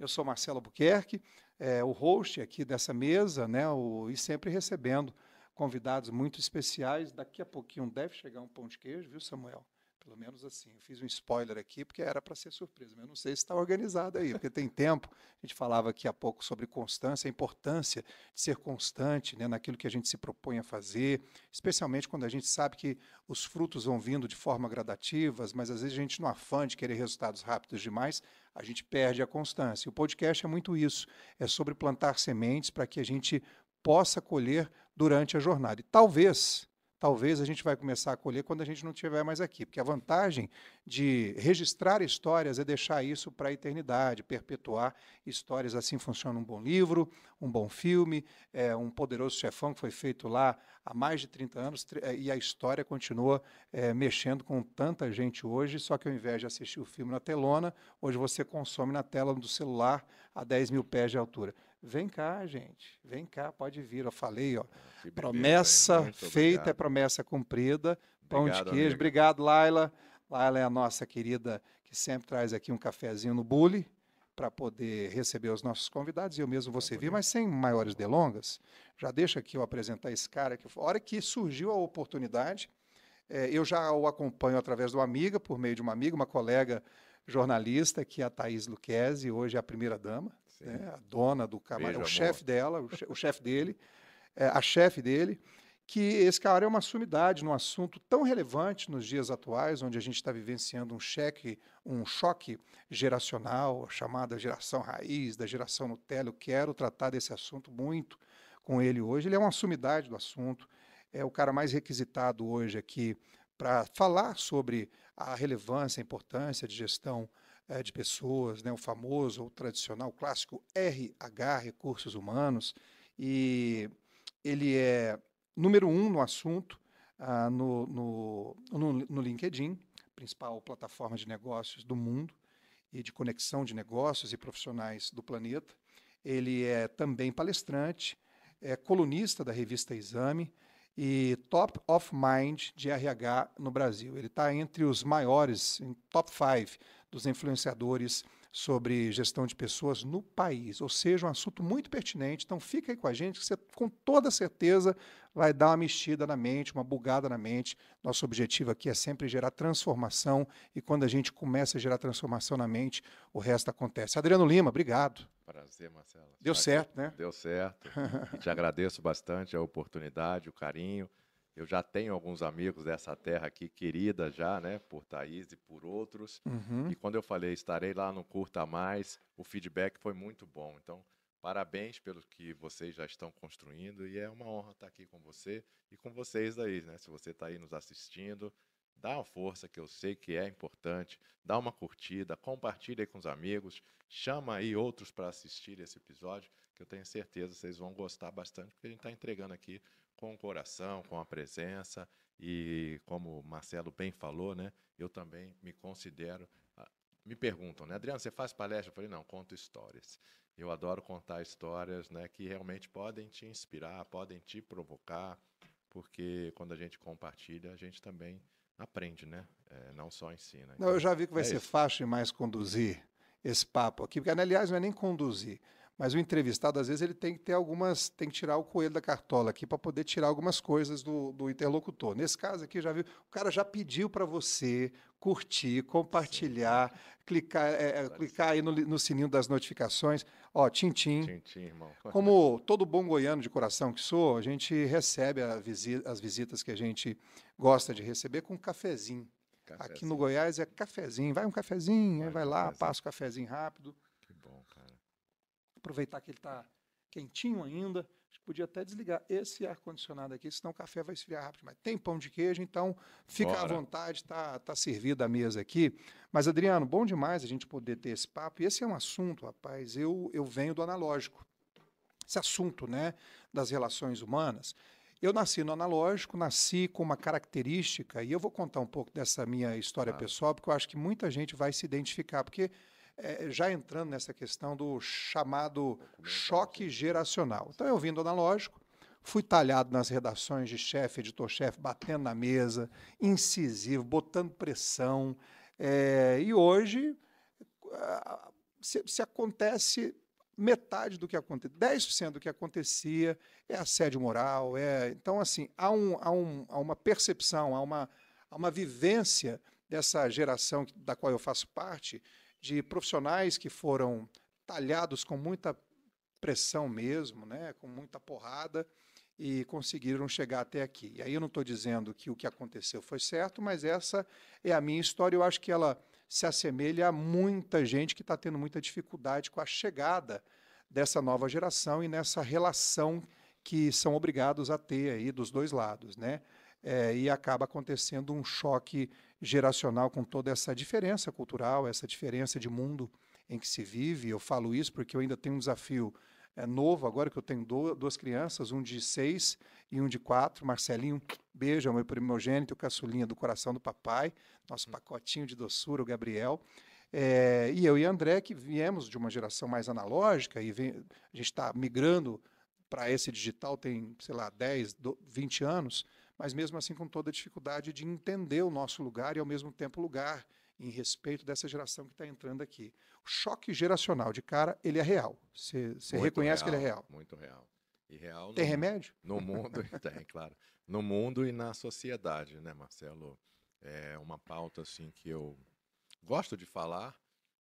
Eu sou Marcelo Albuquerque, o host aqui dessa mesa, né, e sempre recebendo convidados muito especiais. Daqui a pouquinho deve chegar um pão de queijo, viu, Samuel? Pelo menos assim, eu fiz um spoiler aqui, porque era para ser surpresa, mas eu não sei se está organizado aí, porque tem tempo. A gente falava aqui há pouco sobre constância, a importância de ser constante, né, naquilo que a gente se propõe a fazer, especialmente quando a gente sabe que os frutos vão vindo de forma gradativas, mas às vezes a gente, no afã de querer resultados rápidos demais, a gente perde a constância. O podcast é muito isso, é sobre plantar sementes para que a gente possa colher durante a jornada. E talvez a gente vai começar a colher quando a gente não estiver mais aqui, porque a vantagem de registrar histórias é deixar isso para a eternidade, perpetuar histórias. Assim funciona um bom livro, um bom filme, um Poderoso Chefão que foi feito lá há mais de 30 anos, e a história continua mexendo com tanta gente hoje, só que ao invés de assistir o filme na telona, hoje você consome na tela do celular a 10 mil pés de altura. Vem cá, gente. Vem cá, pode vir. Eu falei, ó. Promessa feita é promessa cumprida. Pão de queijo. Amiga. Obrigado, Laila. Laila é a nossa querida que sempre traz aqui um cafezinho no bule para poder receber os nossos convidados. E eu mesmo vou servir, mas sem maiores delongas. Já deixa aqui eu apresentar esse cara. A hora que surgiu a oportunidade, eu já o acompanho através de uma amiga, por meio de uma amiga, uma colega jornalista, que é a Thaís Luquezzi, hoje é a primeira-dama. Né, a dona do camarim, o chefe dela, o chefe dele, a chefe dele, que esse cara é uma sumidade num assunto tão relevante nos dias atuais, onde a gente está vivenciando um choque geracional, a chamada geração raiz, da geração Nutella. Eu quero tratar desse assunto muito com ele hoje. Ele é uma sumidade do assunto, é o cara mais requisitado hoje aqui para falar sobre a relevância, a importância de gestão de pessoas, né, o famoso, o tradicional, o clássico RH, Recursos Humanos, e ele é número 1 no assunto no LinkedIn, principal plataforma de negócios do mundo e de conexão de negócios e profissionais do planeta. Ele é também palestrante, é colunista da revista Exame e top of mind de RH no Brasil. Ele está entre os maiores, em top 5 dos influenciadores sobre gestão de pessoas no país, ou seja, um assunto muito pertinente. Então fica aí com a gente, que você com toda certeza vai dar uma mexida na mente, uma bugada na mente. Nosso objetivo aqui é sempre gerar transformação, e quando a gente começa a gerar transformação na mente, o resto acontece. Adriano Lima, obrigado. Prazer, Marcelo. Deu certo, né? Deu certo. E te agradeço bastante a oportunidade, o carinho. Eu já tenho alguns amigos dessa terra aqui, querida já, né, por Thaís e por outros. E quando eu falei, estarei lá no Curta Mais, o feedback foi muito bom. Então, parabéns pelo que vocês já estão construindo, e é uma honra estar aqui com você e com vocês aí, né? Se você está aí nos assistindo, dá uma força, que eu sei que é importante, dá uma curtida, compartilha aí com os amigos, chama aí outros para assistir esse episódio, que eu tenho certeza que vocês vão gostar bastante, porque a gente está entregando aqui com o coração, com a presença, e como o Marcelo bem falou, né, eu também me considero, me perguntam, né, Adriano, você faz palestra? Eu falei, não, conto histórias. Eu adoro contar histórias, né, que realmente podem te inspirar, podem te provocar, porque quando a gente compartilha, a gente também aprende, né, não só ensina. Não, eu já vi que vai ser fácil demais conduzir esse papo aqui, porque, aliás, não é nem conduzir, mas o entrevistado, às vezes, ele tem que ter tem que tirar o coelho da cartola aqui para poder tirar algumas coisas do interlocutor. Nesse caso aqui, já viu, o cara já pediu para você curtir, compartilhar, clicar aí no sininho das notificações. Ó, tchim, irmão. Como todo bom goiano de coração que sou, a gente recebe as visitas que a gente gosta de receber com um cafezinho. Aqui no Goiás é cafezinho. Vai um cafezinho, aí vai lá, passa o cafezinho rápido. Que bom, cara. Aproveitar que ele está quentinho ainda. A gente podia até desligar esse ar-condicionado aqui, senão o café vai esfriar rápido. Mas tem pão de queijo, então fica à vontade, tá servida a mesa aqui. Mas, Adriano, bom demais a gente poder ter esse papo. E esse é um assunto, rapaz, eu venho do analógico. Esse assunto, né, das relações humanas. Eu nasci no analógico, nasci com uma característica, e eu vou contar um pouco dessa minha história pessoal, porque eu acho que muita gente vai se identificar, porque já entrando nessa questão do chamado choque geracional. Então, eu vim do analógico, fui talhado nas redações de chefe, editor-chefe, batendo na mesa, incisivo, botando pressão, e hoje se acontece metade do que acontece, 10% do que acontecia é assédio moral. Então, assim, há uma percepção, há uma vivência dessa geração da qual eu faço parte, de profissionais que foram talhados com muita pressão mesmo, né, com muita porrada, e conseguiram chegar até aqui. E aí eu não estou dizendo que o que aconteceu foi certo, mas essa é a minha história. Eu acho que ela se assemelha a muita gente que está tendo muita dificuldade com a chegada dessa nova geração e nessa relação que são obrigados a ter aí dos dois lados, né? E acaba acontecendo um choque geracional com toda essa diferença cultural, essa diferença de mundo em que se vive. Eu falo isso porque eu ainda tenho um desafio novo, agora que eu tenho duas crianças, um de 6 e um de 4. Marcelinho, beijo, é o meu primogênito, caçulinha do coração do papai, nosso pacotinho de doçura, o Gabriel. E eu e André, que viemos de uma geração mais analógica, a gente está migrando para esse digital tem, sei lá, 10, 20 anos, mas mesmo assim com toda a dificuldade de entender o nosso lugar e, ao mesmo tempo, o lugar em respeito dessa geração que está entrando aqui. O choque geracional de cara, ele é real. Você reconhece real, que ele é real. Muito real. E real tem remédio? No mundo, tem, claro. No mundo e na sociedade, né, Marcelo? É uma pauta assim que eu gosto de falar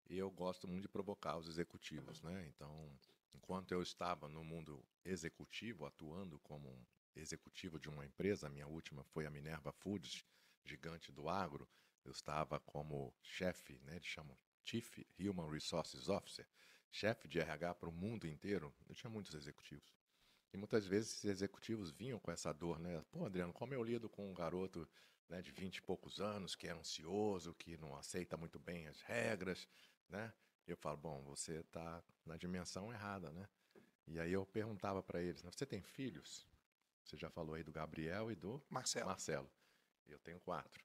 e eu gosto muito de provocar os executivos, né? Então, enquanto eu estava no mundo executivo, atuando como um executivo de uma empresa, a minha última foi a Minerva Foods, gigante do agro, eu estava como chefe, né, eles chamam Chief Human Resources Officer, chefe de RH para o mundo inteiro. Eu tinha muitos executivos. E muitas vezes esses executivos vinham com essa dor, né? Pô, Adriano, como eu lido com um garoto, né, de 20 e poucos anos, que é ansioso, que não aceita muito bem as regras, né? Eu falo, bom, você está na dimensão errada, né? E aí eu perguntava para eles, né, você tem filhos? Você já falou aí do Gabriel e do Marcelo. Eu tenho 4.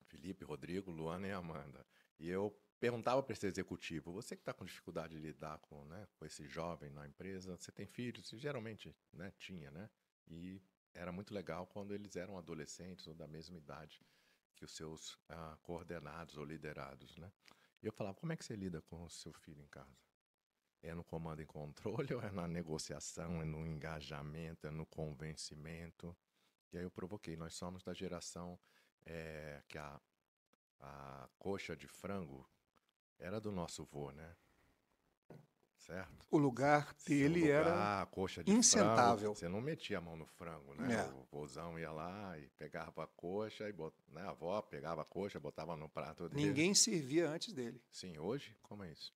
Felipe, Rodrigo, Luana e Amanda. E eu perguntava para esse executivo, você que está com dificuldade de lidar com, né, com esse jovem na empresa, você tem filhos? E geralmente, né, tinha, né? E era muito legal quando eles eram adolescentes ou da mesma idade que os seus coordenados ou liderados, né? E eu falava, como é que você lida com o seu filho em casa? É no comando e controle ou é na negociação, é no engajamento, é no convencimento? E aí eu provoquei, nós somos da geração que a coxa de frango era do nosso vô, né? Certo? O lugar dele era coxa de insentável. Frango, você não metia a mão no frango, né? O vozão ia lá e pegava a coxa, né? A avó pegava a coxa, botava no prato dele. Ninguém servia antes dele. Sim, hoje, como é isso?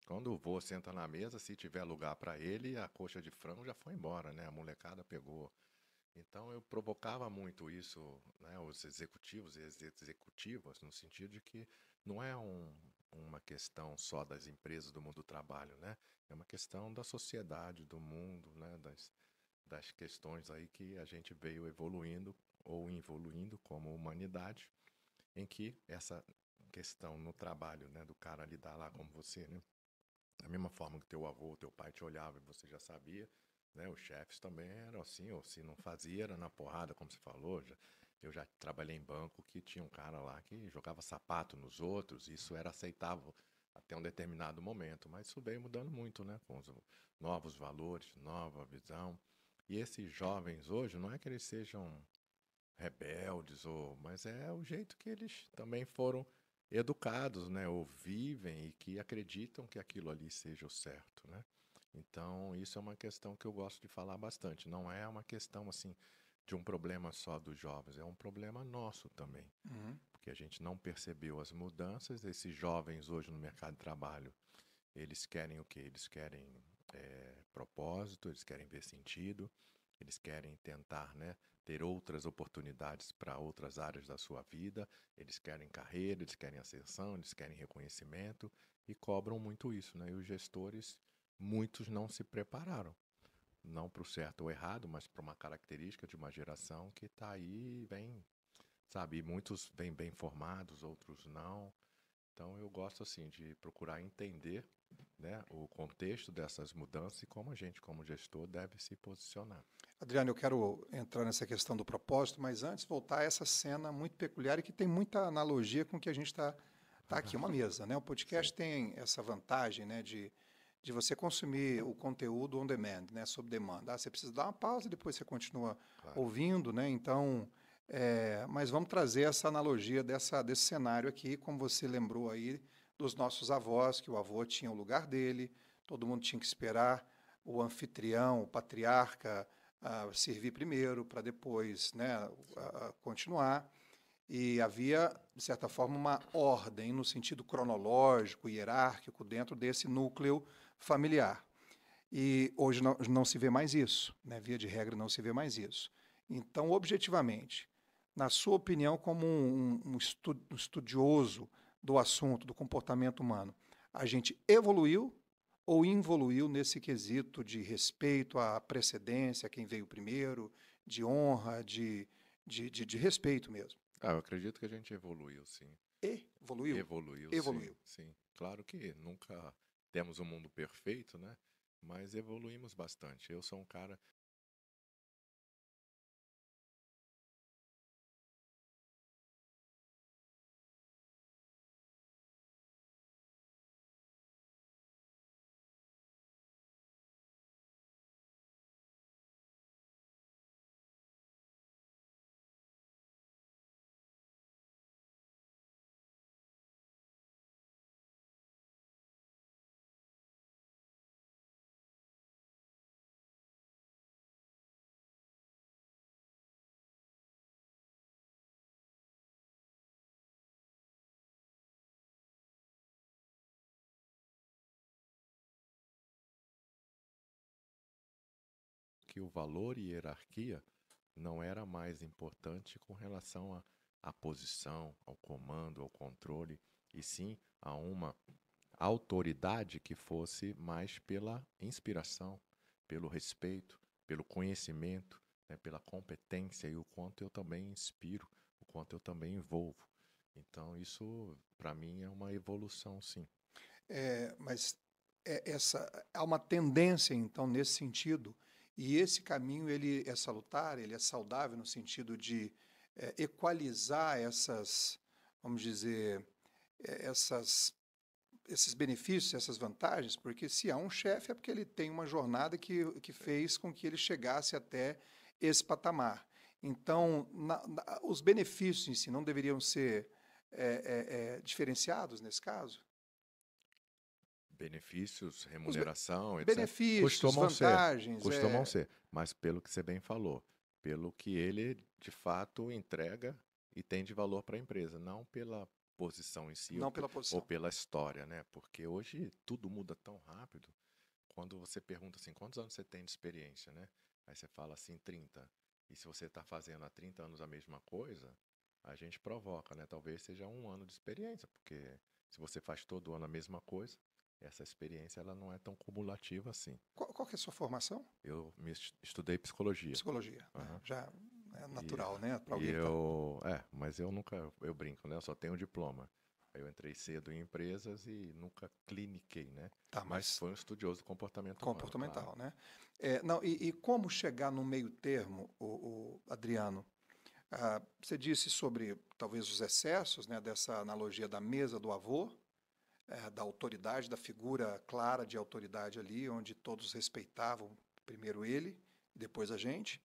Quando o vô senta na mesa, se tiver lugar para ele, a coxa de frango já foi embora, né? A molecada pegou. Então eu provocava muito isso, né, os executivos e as executivas, no sentido de que não é uma questão só das empresas do mundo do trabalho, né? É uma questão da sociedade, do mundo, né, das questões aí que a gente veio evoluindo ou involuindo como humanidade, em que essa questão no trabalho, né, do cara lidar lá como você, né? Da mesma forma que teu avô, teu pai te olhava e você já sabia, né? Os chefes também eram assim, ou se não fazia, era na porrada, como você falou. Eu já trabalhei em banco que tinha um cara lá que jogava sapato nos outros, e isso era aceitável até um determinado momento, mas isso veio mudando muito, né? Com os novos valores, nova visão. E esses jovens hoje, não é que eles sejam rebeldes, mas é o jeito que eles também foram educados, né? Ou vivem e que acreditam que aquilo ali seja o certo, né? Então, isso é uma questão que eu gosto de falar bastante. Não é uma questão, assim, de um problema só dos jovens. É um problema nosso também. Porque a gente não percebeu as mudanças. Esses jovens hoje no mercado de trabalho, eles querem o quê? Eles querem propósito, eles querem ver sentido, eles querem tentar, né, ter outras oportunidades para outras áreas da sua vida, eles querem carreira, eles querem ascensão, eles querem reconhecimento e cobram muito isso, né? E os gestores, muitos não se prepararam, não para o certo ou errado, mas para uma característica de uma geração que está aí, vem, sabe, muitos vêm bem formados, outros não. Então eu gosto assim de procurar entender, né, o contexto dessas mudanças e como a gente, como gestor, deve se posicionar. Adriano, eu quero entrar nessa questão do propósito, mas antes voltar a essa cena muito peculiar e que tem muita analogia com o que a gente está Tá aqui uma mesa, né? O podcast tem essa vantagem, né, de você consumir o conteúdo on demand, né, sob demanda. Você precisa dar uma pausa e depois você continua ouvindo, né? Então, mas vamos trazer essa analogia desse cenário aqui, como você lembrou aí dos nossos avós, que o avô tinha o lugar dele, todo mundo tinha que esperar o anfitrião, o patriarca, servir primeiro para depois, né, continuar. E havia, de certa forma, uma ordem no sentido cronológico, hierárquico, dentro desse núcleo familiar. E hoje não se vê mais isso, né? Via de regra não se vê mais isso. Então, objetivamente, na sua opinião, como um estudioso do assunto, do comportamento humano, a gente evoluiu ou involuiu nesse quesito de respeito à precedência, quem veio primeiro, de honra, de respeito mesmo? Eu acredito que a gente evoluiu, sim. Evoluiu? Evoluiu, Evoluiu. sim. Claro que nunca temos um mundo perfeito, né? Mas evoluímos bastante. Eu sou um cara que o valor e hierarquia não era mais importante com relação à posição, ao comando, ao controle, e sim a uma autoridade que fosse mais pela inspiração, pelo respeito, pelo conhecimento, né, pela competência e o quanto eu também inspiro, o quanto eu também envolvo. Então, isso, para mim, é uma evolução, sim. Mas há uma tendência, então, nesse sentido, e esse caminho ele é salutar, ele é saudável no sentido de equalizar essas, vamos dizer, esses benefícios, essas vantagens, porque se há um chefe é porque ele tem uma jornada que fez com que ele chegasse até esse patamar. Então, os benefícios em si não deveriam ser diferenciados nesse caso? Benefícios, remuneração, etc. Benefícios, vantagens. Costumam ser, mas pelo que você bem falou, pelo que ele de fato entrega e tem de valor para a empresa, não pela posição em si Não pela ou posição. pela história, né? Porque hoje tudo muda tão rápido. Quando você pergunta assim, quantos anos você tem de experiência, né? Aí você fala assim, 30. E se você está fazendo há 30 anos a mesma coisa, a gente provoca, né? Talvez seja um ano de experiência, porque se você faz todo ano a mesma coisa, essa experiência ela não é tão cumulativa assim. Qual que é a sua formação? Eu estudei psicologia. Psicologia. Uhum. Né? Já é natural, né? Para alguém mas eu nunca, eu brinco, né? Eu só tenho um diploma. Aí eu entrei cedo em empresas e nunca cliniquei, né? Tá, mas foi um estudioso do comportamento comportamental, humano, claro. Né? Não, e como chegar no meio termo, o Adriano? Você disse sobre talvez os excessos, né, dessa analogia da mesa do avô, da autoridade, da figura clara de autoridade ali, onde todos respeitavam primeiro ele, depois a gente.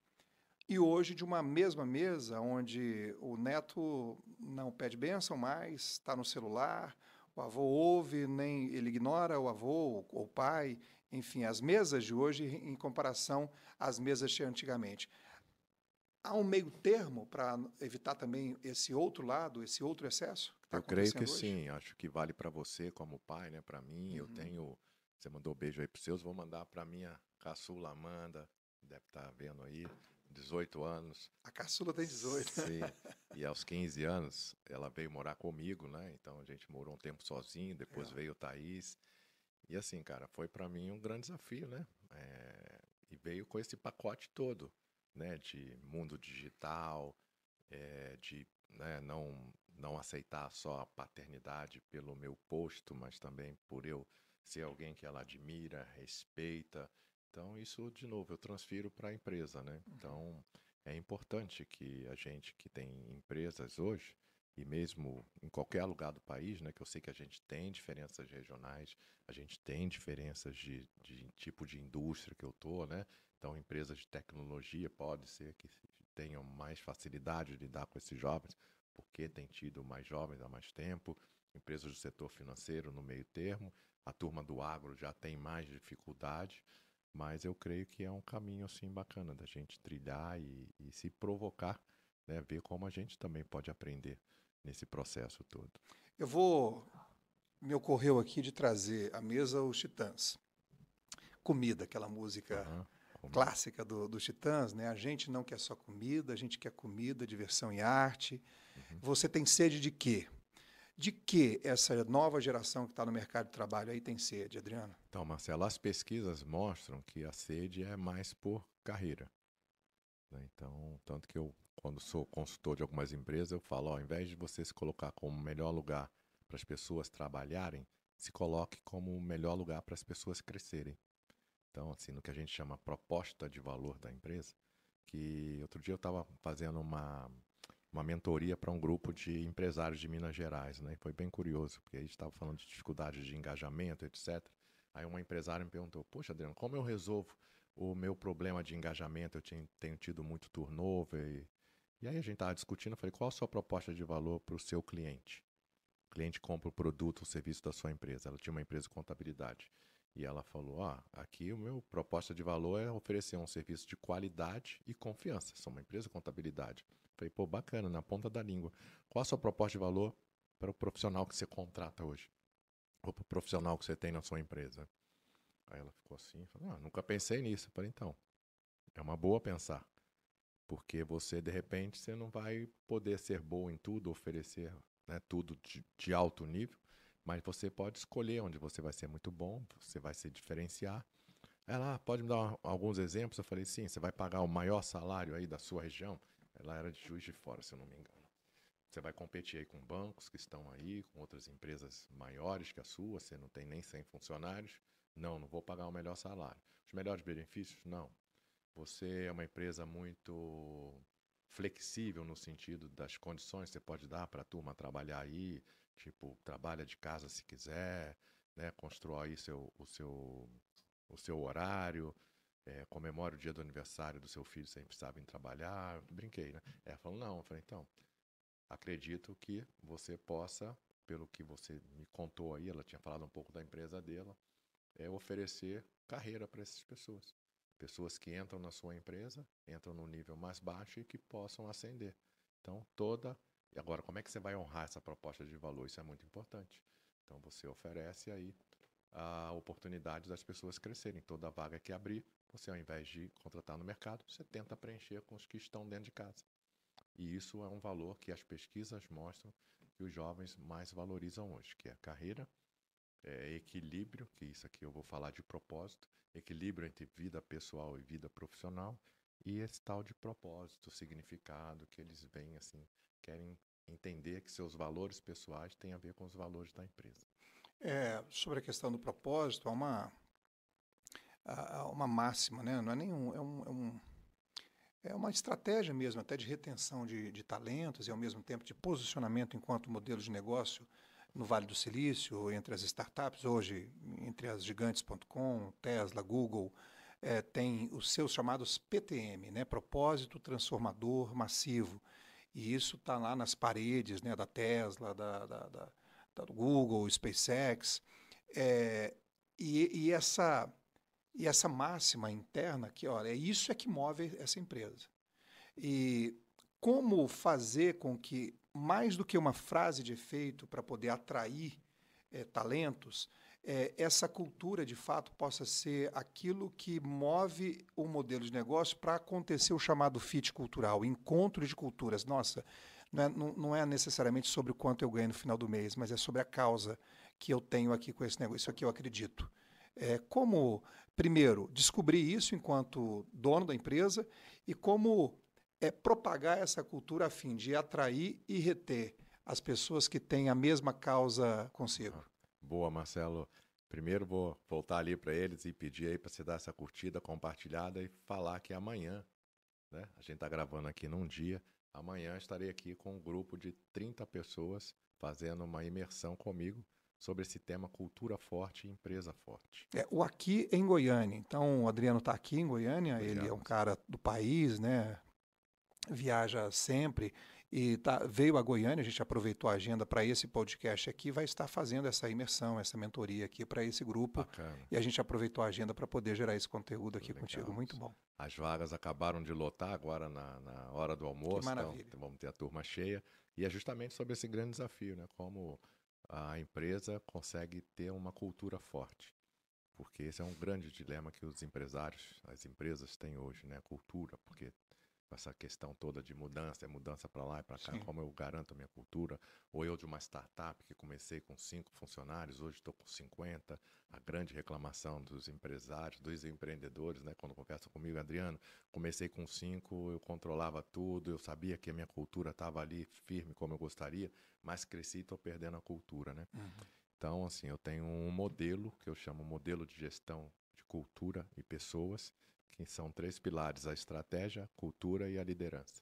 E hoje, de uma mesma mesa, onde o neto não pede bênção mais, está no celular, o avô ouve, nem ele ignora o avô ou o pai, enfim, as mesas de hoje em comparação às mesas de antigamente. Há um meio termo para evitar também esse outro lado, esse outro excesso que está acontecendo hoje? Eu creio que sim, acho que vale para você como pai, né? Para mim, eu tenho, você mandou beijo aí para os seus, vou mandar para minha caçula Amanda, deve estar vendo aí, 18 anos. A caçula tem 18. Sim, e aos 15 anos ela veio morar comigo, né? Então a gente morou um tempo sozinho, depois veio o Thaís. E assim, cara, foi para mim um grande desafio, né? E veio com esse pacote todo, né? De mundo digital, de né, não aceitar só a paternidade pelo meu posto, mas também por eu ser alguém que ela admira, respeita. Então, isso, de novo, eu transfiro para a empresa, né? Então, é importante que a gente que tem empresas hoje, e mesmo em qualquer lugar do país, né, que eu sei que a gente tem diferenças regionais, a gente tem diferenças de tipo de indústria que eu tô, né? Então, empresas de tecnologia pode ser que tenham mais facilidade de lidar com esses jovens, porque tem tido mais jovens há mais tempo, empresas do setor financeiro no meio termo, a turma do agro já tem mais dificuldade, mas eu creio que é um caminho assim bacana da gente trilhar e se provocar, né, ver como a gente também pode aprender nesse processo todo. Me ocorreu aqui de trazer à mesa os Titãs. Comida, aquela música clássica dos Titãs, né? A gente não quer só comida, a gente quer comida, diversão e arte. Você tem sede de quê? De que essa nova geração que está no mercado de trabalho aí tem sede, Adriano? Então, Marcelo, as pesquisas mostram que a sede é mais por carreira, né? Então, tanto que eu, quando sou consultor de algumas empresas, eu falo, ó, ao invés de você se colocar como o melhor lugar para as pessoas trabalharem, se coloque como o melhor lugar para as pessoas crescerem. Então, assim, no que a gente chama proposta de valor da empresa, que outro dia eu estava fazendo uma mentoria para um grupo de empresários de Minas Gerais, né? E foi bem curioso, porque a gente estava falando de dificuldade de engajamento, etc. Aí uma empresária me perguntou, poxa, Adriano, como eu resolvo o meu problema de engajamento? Eu tenho tido muito turnover. E aí a gente estava discutindo, eu falei, qual a sua proposta de valor para o seu cliente? O cliente compra o produto, o serviço da sua empresa. Ela tinha uma empresa de contabilidade. E ela falou, aqui o meu proposta de valor é oferecer um serviço de qualidade e confiança. Sou uma empresa de contabilidade. Falei, pô, bacana, na ponta da língua. Qual a sua proposta de valor para o profissional que você contrata hoje? Ou para o profissional que você tem na sua empresa? Aí ela ficou assim, falou, nunca pensei nisso. Eu falei, então, é uma boa pensar. Porque você, de repente, você não vai poder ser bom em tudo, oferecer, né, tudo de alto nível, mas você pode escolher onde você vai ser muito bom, você vai se diferenciar. Ela, pode me dar alguns exemplos? Eu falei, sim, você vai pagar o maior salário aí da sua região? Ela era de Juiz de Fora, se eu não me engano. Você vai competir aí com bancos que estão aí, com outras empresas maiores que a sua, você não tem nem 100 funcionários. Não vou pagar o melhor salário. Os melhores benefícios? Não. Você é uma empresa muito flexível no sentido das condições que você pode dar para a turma trabalhar aí, tipo, trabalha de casa se quiser, né, constrói aí o seu horário, comemora o dia do aniversário do seu filho sem precisar vir trabalhar. Eu brinquei, né? Ela falou, não. Eu falei, então, acredito que você possa, pelo que você me contou aí, ela tinha falado um pouco da empresa dela, oferecer carreira para essas pessoas. Pessoas que entram na sua empresa, entram no nível mais baixo e que possam ascender. Então, E agora, como é que você vai honrar essa proposta de valor? Isso é muito importante. Então, você oferece aí a oportunidade das pessoas crescerem. Toda vaga que abrir, você, ao invés de contratar no mercado, você tenta preencher com os que estão dentro de casa. E isso é um valor que as pesquisas mostram que os jovens mais valorizam hoje, que é a carreira, equilíbrio, que isso aqui eu vou falar de propósito, equilíbrio entre vida pessoal e vida profissional, e esse tal de propósito, significado, que eles veem assim, querem entender que seus valores pessoais têm a ver com os valores da empresa. Sobre a questão do propósito, há uma máxima, né? Não é nenhum, é uma estratégia mesmo, até de retenção de talentos e, ao mesmo tempo, de posicionamento enquanto modelo de negócio no Vale do Silício, entre as startups, hoje, entre as gigantes.com, Tesla, Google, tem os seus chamados PTM, né? Propósito Transformador Massivo. E isso está lá nas paredes, né, da Tesla, do Google, SpaceX. E essa máxima interna aqui, olha, isso é que move essa empresa. E como fazer com que, mais do que uma frase de efeito para poder atrair talentos, essa cultura, de fato, possa ser aquilo que move o modelo de negócio para acontecer o chamado fit cultural, encontro de culturas. Nossa, não é necessariamente sobre o quanto eu ganho no final do mês, mas é sobre a causa que eu tenho aqui com esse negócio, isso aqui eu acredito. Como, primeiro, descobrir isso enquanto dono da empresa e como propagar essa cultura a fim de atrair e reter as pessoas que têm a mesma causa consigo. Boa, Marcelo. Primeiro vou voltar ali para eles e pedir aí para você dar essa curtida, compartilhada e falar que amanhã, né? A gente está gravando aqui num dia, Amanhã estarei aqui com um grupo de 30 pessoas fazendo uma imersão comigo sobre esse tema cultura forte e empresa forte. O aqui em Goiânia. Então, o Adriano está aqui em Goiânia, ele é um cara do país, né? Viaja sempre e veio a Goiânia, a gente aproveitou a agenda para esse podcast aqui, vai estar fazendo essa imersão, essa mentoria aqui para esse grupo. Bacana. E a gente aproveitou a agenda para poder gerar esse conteúdo aqui contigo. Muito bom. As vagas acabaram de lotar agora na hora do almoço, que maravilha. Então vamos ter a turma cheia. E é justamente sobre esse grande desafio, né? Como a empresa consegue ter uma cultura forte. Porque esse é um grande dilema que os empresários, as empresas têm hoje, né? A cultura, porque essa questão toda de mudança, é mudança para lá e para cá, como eu garanto a minha cultura, ou eu de uma startup que comecei com 5 funcionários, hoje estou com 50, a grande reclamação dos empresários, dos empreendedores, né, quando conversam comigo, Adriano, comecei com 5, eu controlava tudo, eu sabia que a minha cultura estava ali firme como eu gostaria, mas cresci e estou perdendo a cultura, né? Então, assim, eu tenho um modelo, que eu chamo modelo de gestão de cultura e pessoas, que são 3 pilares, a estratégia, a cultura e a liderança.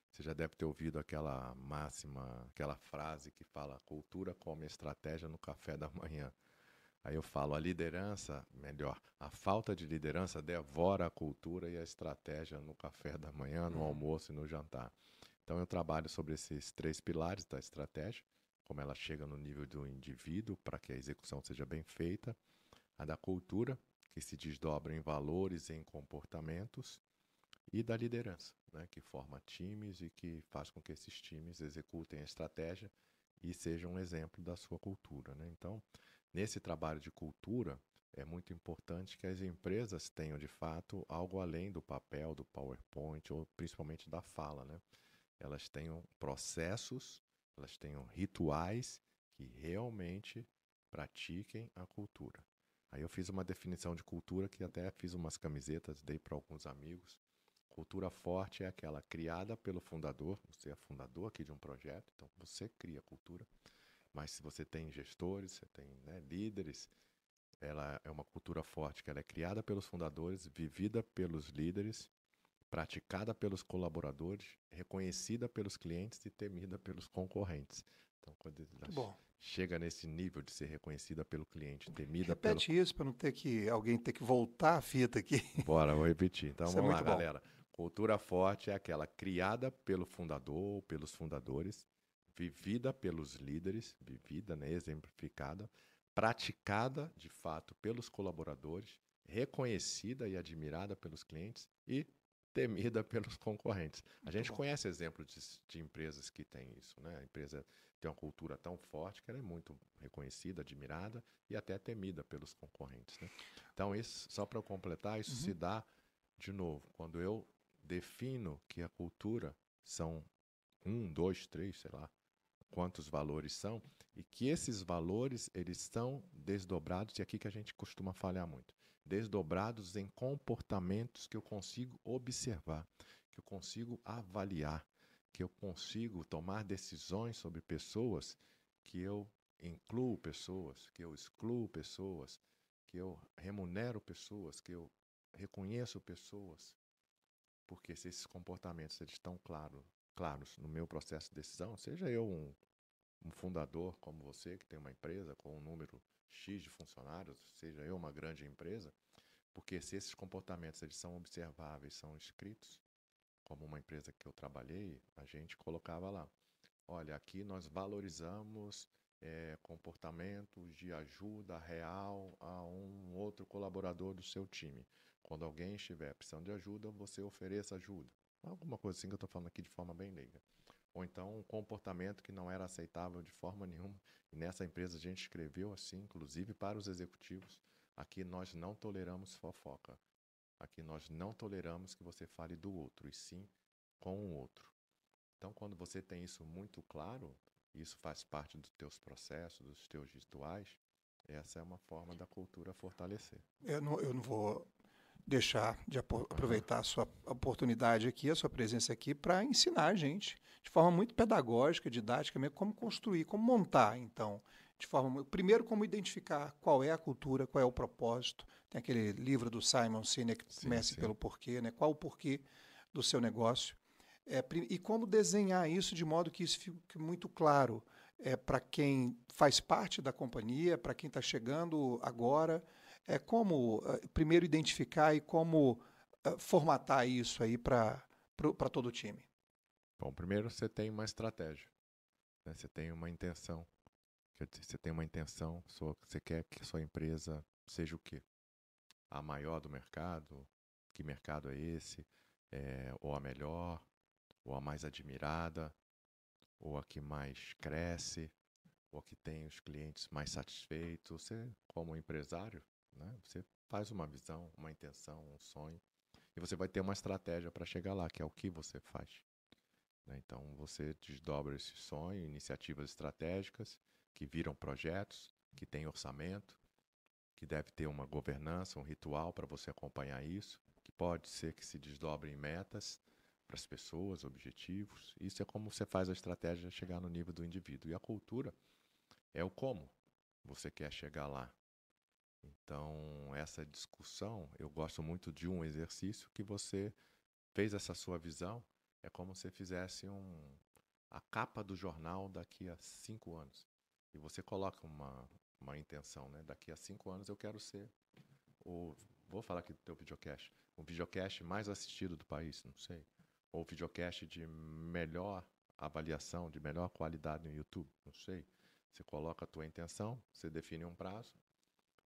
Você já deve ter ouvido aquela máxima, aquela frase que fala cultura come estratégia no café da manhã. Aí eu falo, a liderança, melhor, a falta de liderança devora a cultura e a estratégia no café da manhã, no almoço e no jantar. Então eu trabalho sobre esses 3 pilares da estratégia, como ela chega no nível do indivíduo para que a execução seja bem feita, a da cultura, que se desdobra em valores e em comportamentos, e da liderança, né, que forma times e que faz com que esses times executem a estratégia e sejam um exemplo da sua cultura, né? Então, nesse trabalho de cultura, é muito importante que as empresas tenham, de fato, algo além do papel, do PowerPoint, ou principalmente da fala, né? Elas tenham processos, elas tenham rituais que realmente pratiquem a cultura. Aí eu fiz uma definição de cultura que até fiz umas camisetas, dei para alguns amigos. Cultura forte é aquela criada pelo fundador, você é fundador aqui de um projeto, então você cria a cultura. Mas se você tem gestores, você tem, né, líderes, ela é uma cultura forte que ela é criada pelos fundadores, vivida pelos líderes, praticada pelos colaboradores, reconhecida pelos clientes e temida pelos concorrentes. Então, quando chega nesse nível de ser reconhecida pelo cliente, temida pelo... Repete isso para não ter que alguém ter que voltar a fita aqui. Bora, vou repetir. Então Isso vamos lá, bom. galera. Cultura forte é aquela criada pelo fundador ou pelos fundadores, vivida pelos líderes, vivida, né, exemplificada, praticada de fato pelos colaboradores, reconhecida e admirada pelos clientes e temida pelos concorrentes. A gente conhece exemplos de empresas que têm isso, né? A empresa tem uma cultura tão forte que ela é muito reconhecida, admirada e até temida pelos concorrentes, né? Então, isso, só para completar, isso se dá, de novo, quando eu defino que a cultura são 1, 2, 3, sei lá, quantos valores são, e que esses valores, eles são desdobrados, e aqui que a gente costuma falhar muito, desdobrados em comportamentos que eu consigo observar, que eu consigo avaliar, que eu consigo tomar decisões sobre pessoas, que eu incluo pessoas, que eu excluo pessoas, que eu remunero pessoas, que eu reconheço pessoas. Porque se esses comportamentos eles estão claros no meu processo de decisão, seja eu um fundador como você, que tem uma empresa com um número X de funcionários, seja eu uma grande empresa, porque se esses comportamentos eles são observáveis, são escritos, como uma empresa que eu trabalhei, a gente colocava lá, olha, aqui nós valorizamos comportamentos de ajuda real a um outro colaborador do seu time. Quando alguém estiver precisando de ajuda, você ofereça ajuda. Alguma coisa assim que eu estou falando aqui de forma bem leiga. Ou então um comportamento que não era aceitável de forma nenhuma. E nessa empresa a gente escreveu assim, inclusive para os executivos, aqui nós não toleramos fofoca. Aqui nós não toleramos que você fale do outro, e sim com o outro. Então, quando você tem isso muito claro, isso faz parte dos teus processos, dos teus rituais, essa é uma forma da cultura fortalecer. Eu não vou deixar de aproveitar a sua oportunidade aqui, a sua presença aqui, para ensinar a gente, de forma muito pedagógica, didática mesmo, como construir, como montar, então, de forma... Primeiro, como identificar qual é a cultura, qual é o propósito. Tem aquele livro do Simon Sinek, Comece pelo Porquê, né? Qual o porquê do seu negócio. E como desenhar isso de modo que isso fique muito claro para quem faz parte da companhia, para quem está chegando agora, como primeiro identificar e como formatar isso aí para todo o time? Bom, primeiro você tem uma estratégia, né? Você tem uma intenção. Você tem uma intenção, você quer que a sua empresa seja o quê? A maior do mercado? Que mercado é esse? Ou a melhor? Ou a mais admirada? Ou a que mais cresce? Ou a que tem os clientes mais satisfeitos? Você, como empresário, né? Você faz uma visão, uma intenção, um sonho. E você vai ter uma estratégia para chegar lá, que é o que você faz. Então, você desdobra esse sonho, iniciativas estratégicas que viram projetos, que têm orçamento, que deve ter uma governança, um ritual para você acompanhar isso, que pode ser que se desdobre em metas para as pessoas, objetivos. Isso é como você faz a estratégia chegar no nível do indivíduo. E a cultura é o como você quer chegar lá. Então, essa discussão, eu gosto muito de um exercício que você fez essa sua visão. É como se fizesse a capa do jornal daqui a 5 anos. E você coloca uma intenção, né? Daqui a 5 anos eu quero ser vou falar aqui do teu videocast, o videocast mais assistido do país, não sei. Ou o videocast de melhor avaliação, de melhor qualidade no YouTube, não sei. Você coloca a tua intenção, você define um prazo,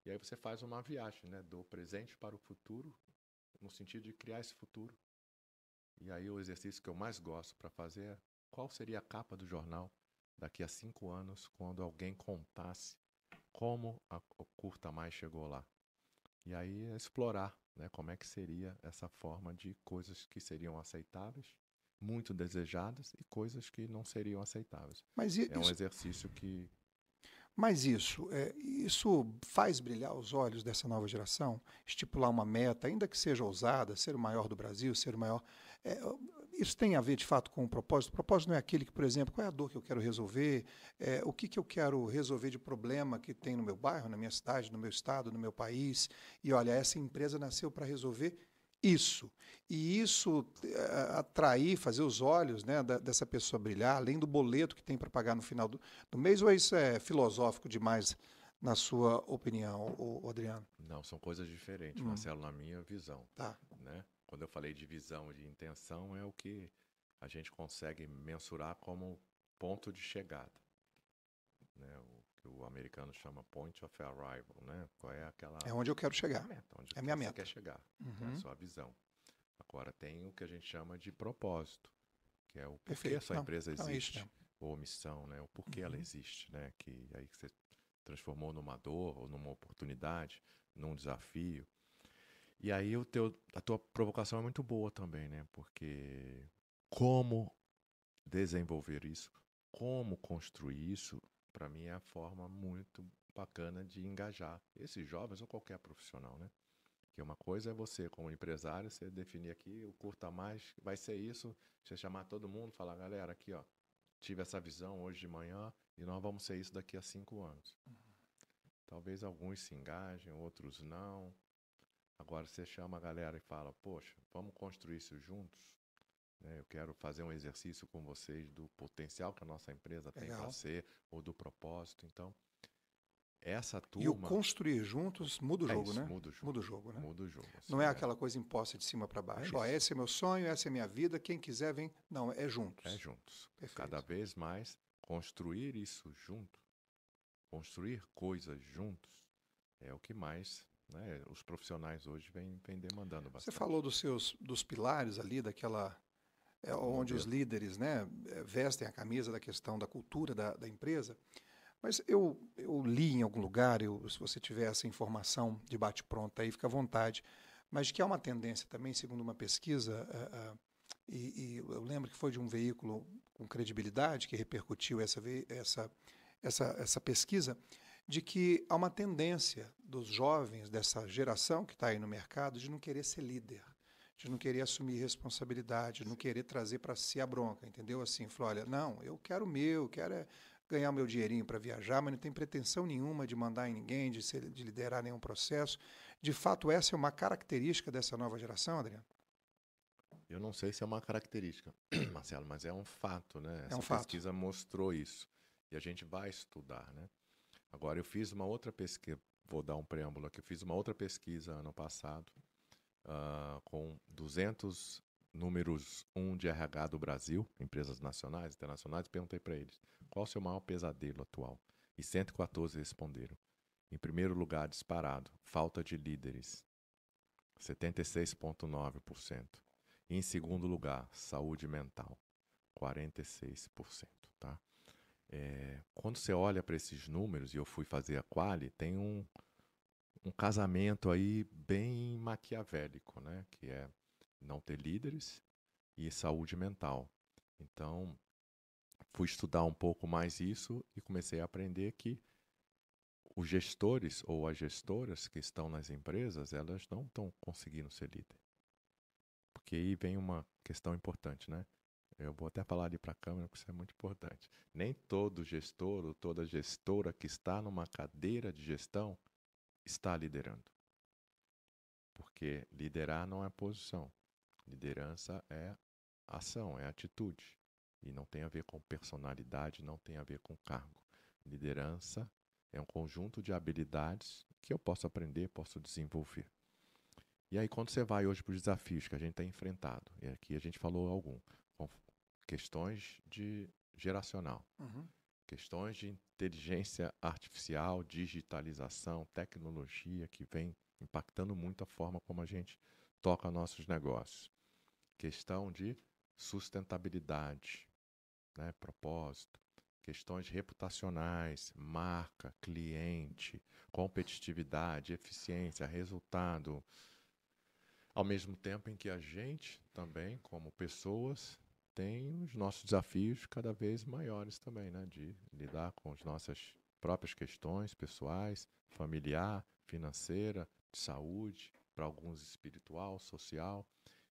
e aí você faz uma viagem, né? Do presente para o futuro, no sentido de criar esse futuro. E aí o exercício que eu mais gosto para fazer é qual seria a capa do jornal daqui a 5 anos, quando alguém contasse como o Curta Mais chegou lá. E aí é explorar, né, como é que seria essa forma de coisas que seriam aceitáveis, muito desejadas, e coisas que não seriam aceitáveis. É um exercício que... Mas isso faz brilhar os olhos dessa nova geração? Estipular uma meta, ainda que seja ousada, ser o maior do Brasil, ser o maior... isso tem a ver, de fato, com o propósito? O propósito não é aquele que, por exemplo, qual é a dor que eu quero resolver? O que eu quero resolver de problema que tem no meu bairro, na minha cidade, no meu estado, no meu país? E, olha, essa empresa nasceu para resolver isso. E isso atrair, fazer os olhos, né, dessa pessoa brilhar, além do boleto que tem para pagar no final do mês, ou isso é filosófico demais, na sua opinião, Adriano? Não, são coisas diferentes, Marcelo, na minha visão. Tá. Né? Quando eu falei de visão e de intenção, é o que a gente consegue mensurar como ponto de chegada. Né? O que o americano chama point of arrival, né? Qual é aquela... É onde eu quero chegar. É minha você meta. quer chegar, é a sua visão. Agora tem o que a gente chama de propósito, que é o porquê a sua empresa existe, ou missão, né? O porquê ela existe, né? Que aí você transformou numa dor ou numa oportunidade, num desafio. E aí a tua provocação é muito boa também, né? Porque como desenvolver isso, como construir isso, para mim é a forma muito bacana de engajar esses jovens ou qualquer profissional, né? Que uma coisa é você, como empresário, você definir aqui, o Curta Mais vai ser isso, você chamar todo mundo, falar, galera, aqui, ó, tive essa visão hoje de manhã e nós vamos ser isso daqui a 5 anos. Talvez alguns se engajem, outros não. Agora você chama a galera e fala, poxa, vamos construir isso juntos? Né? Eu quero fazer um exercício com vocês do potencial que a nossa empresa tem para ser, ou do propósito. Então, essa turma... E o construir juntos muda o jogo, isso, né? Muda o jogo, né? Muda o jogo. Assim, não é aquela coisa imposta de cima para baixo. Esse é meu sonho, essa é minha vida, quem quiser vem. Não, é juntos. É juntos. Perfeito. Cada vez mais, construir isso junto, construir coisas juntos, é o que mais, né, os profissionais hoje vêm demandando bastante. Você falou dos pilares ali, daquela... onde os líderes, né, vestem a camisa da questão da cultura da empresa. Mas eu li em algum lugar, se você tiver essa informação de bate-pronto aí, fica à vontade, mas que há uma tendência também, segundo uma pesquisa, e eu lembro que foi de um veículo com credibilidade que repercutiu essa pesquisa, de que há uma tendência dos jovens dessa geração que está aí no mercado de não querer ser líder, de não querer assumir responsabilidade, de não querer trazer para si a bronca, entendeu? Assim, falou, olha, não, eu quero o meu, quero ganhar o meu dinheirinho para viajar, mas não tem pretensão nenhuma de mandar em ninguém, de liderar nenhum processo. De fato, essa é uma característica dessa nova geração, Adriano? Eu não sei se é uma característica, Marcelo, mas é um fato, né? É um Essa fato. pesquisa mostrou isso. E a gente vai estudar, né? Agora, eu fiz uma outra pesquisa, vou dar um preâmbulo aqui, eu fiz uma outra pesquisa ano passado, com 200 números 1 de RH do Brasil, empresas nacionais, internacionais, perguntei para eles, qual o seu maior pesadelo atual? E 114 responderam. Em primeiro lugar, disparado, falta de líderes, 76,9%. E em segundo lugar, saúde mental, 46%. Tá? Quando você olha para esses números, e eu fui fazer a quali, tem um casamento aí bem maquiavélico, né? Que é não ter líderes e saúde mental. Então, fui estudar um pouco mais isso e comecei a aprender que os gestores ou as gestoras que estão nas empresas, elas não estão conseguindo ser líder. Porque aí vem uma questão importante, né? Eu vou até falar ali para a câmera, porque isso é muito importante. Nem todo gestor ou toda gestora que está numa cadeira de gestão está liderando. Porque liderar não é posição. Liderança é ação, é atitude. E não tem a ver com personalidade, não tem a ver com cargo. Liderança é um conjunto de habilidades que eu posso aprender, posso desenvolver. E aí, quando você vai hoje para os desafios que a gente tem enfrentado, e aqui a gente falou algum, com questões de geracional, questões de inteligência artificial, digitalização, tecnologia que vem impactando muito a forma como a gente toca nossos negócios. Questão de sustentabilidade, né, propósito, questões reputacionais, marca, cliente, competitividade, eficiência, resultado. Ao mesmo tempo em que a gente também, como pessoas, tem os nossos desafios cada vez maiores também, né? De lidar com as nossas próprias questões pessoais, familiar, financeira, de saúde, para alguns espiritual, social.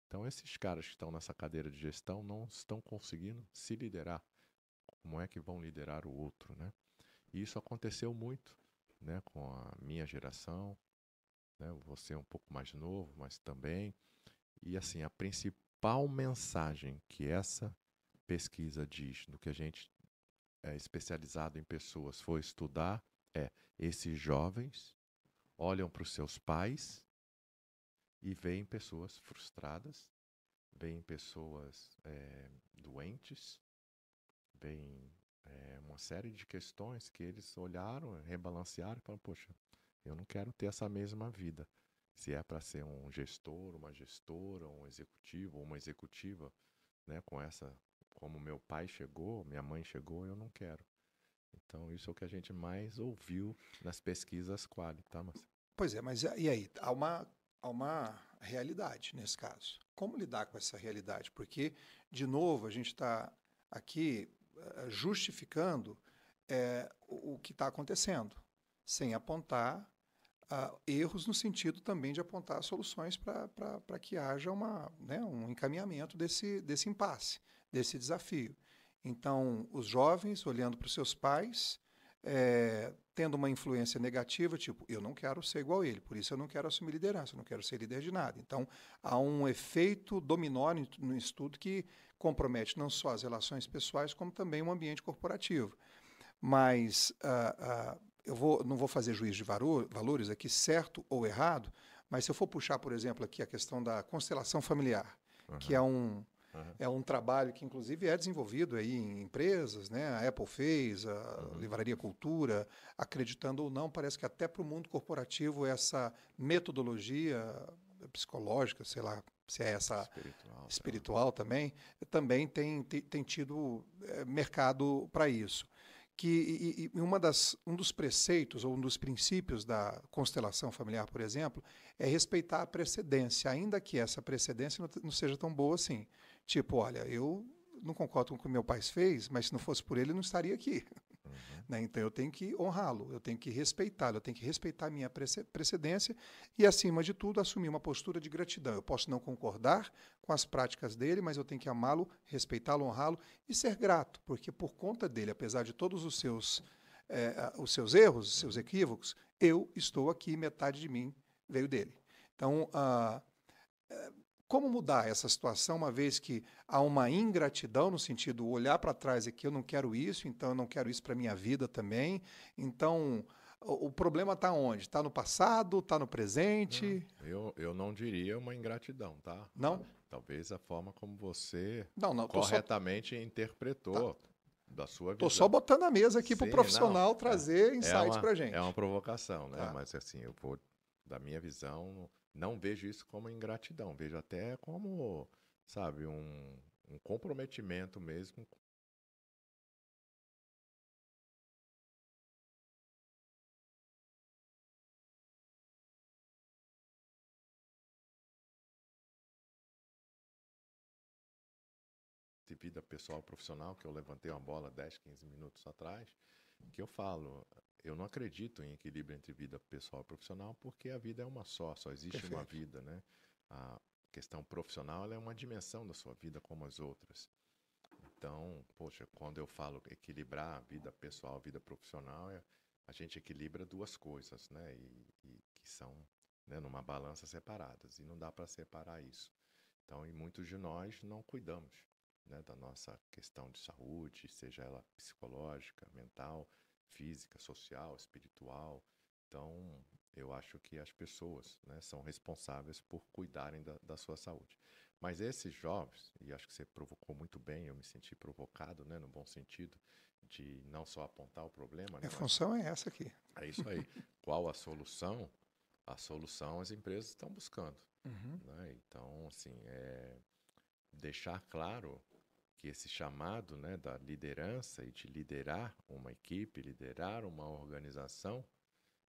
Então, esses caras que estão nessa cadeira de gestão não estão conseguindo se liderar. Como é que vão liderar o outro, né? E isso aconteceu muito, né, com a minha geração, né? Você é um pouco mais novo, mas também. E assim, a principal mensagem que essa pesquisa diz, do que a gente é especializado em pessoas foi estudar, é: esses jovens olham para os seus pais e veem pessoas frustradas, veem pessoas doentes, veem uma série de questões que eles olharam, rebalancearam e falaram: poxa, eu não quero ter essa mesma vida. Se é para ser um gestor, uma gestora, um executivo ou uma executiva, né, com essa, como meu pai chegou, minha mãe chegou, eu não quero. Então, isso é o que a gente mais ouviu nas pesquisas Quali, tá, Marcelo? Pois é, mas e aí? Há uma realidade nesse caso. Como lidar com essa realidade? Porque, de novo, a gente está aqui justificando o que está acontecendo, sem apontar erros no sentido também de apontar soluções para que haja um encaminhamento desse impasse, desse desafio. Então, os jovens olhando para os seus pais, tendo uma influência negativa, tipo, eu não quero ser igual a ele, por isso eu não quero assumir liderança, eu não quero ser líder de nada. Então, há um efeito dominó no estudo que compromete não só as relações pessoais, como também o ambiente corporativo. Mas não vou fazer juízo de valores aqui, certo ou errado, mas se eu for puxar, por exemplo, aqui a questão da constelação familiar, que é um trabalho que, inclusive, é desenvolvido aí em empresas, né? A Apple fez, a Livraria Cultura, acreditando ou não, parece que até para o mundo corporativo essa metodologia psicológica, sei lá se é essa espiritual também tem tido mercado para isso. Um dos preceitos ou um dos princípios da constelação familiar, por exemplo, é respeitar a precedência, ainda que essa precedência não seja tão boa assim. Tipo, olha, eu não concordo com o que meu pai fez, mas se não fosse por ele, eu não estaria aqui. Né? Então eu tenho que honrá-lo, eu tenho que respeitá-lo, eu tenho que respeitar a minha precedência e, acima de tudo, assumir uma postura de gratidão. Eu posso não concordar com as práticas dele, mas eu tenho que amá-lo, respeitá-lo, honrá-lo e ser grato, porque por conta dele, apesar de todos os seus erros, os seus equívocos, eu estou aqui, metade de mim veio dele. Então, Como mudar essa situação, uma vez que há uma ingratidão no sentido olhar para trás aqui, eu não quero isso, então eu não quero isso para a minha vida também. Então, o problema está onde? Está no passado? Está no presente? Eu não diria uma ingratidão, tá? Não? Talvez a forma como você Não, corretamente interpretou da sua visão. Estou só botando a mesa aqui para o profissional trazer insights para a gente. É uma provocação, né? Mas assim, eu vou, da minha visão, não vejo isso como ingratidão, vejo até como, sabe, um comprometimento mesmo. De vida pessoal profissional, que eu levantei uma bola 10, 15 minutos atrás, que eu falo, eu não acredito em equilíbrio entre vida pessoal e profissional, porque a vida é uma só existe Perfeito. uma vida, né? A questão profissional ela é uma dimensão da sua vida como as outras. Então, poxa, quando eu falo equilibrar a vida pessoal, a vida profissional, a gente equilibra duas coisas, né? E que são, né, numa balança separadas, e não dá para separar isso. Então, e muitos de nós não cuidamos, né, da nossa questão de saúde, seja ela psicológica, mental, física, social, espiritual. Então, eu acho que as pessoas, né, são responsáveis por cuidarem da sua saúde. Mas esses jovens, e acho que você provocou muito bem, eu me senti provocado, né, no bom sentido, de não só apontar o problema. Minha função é essa aqui. É isso aí. Qual a solução? A solução as empresas estão buscando. Né? Então, assim, deixar claro que esse chamado, né, da liderança e de liderar uma equipe, liderar uma organização,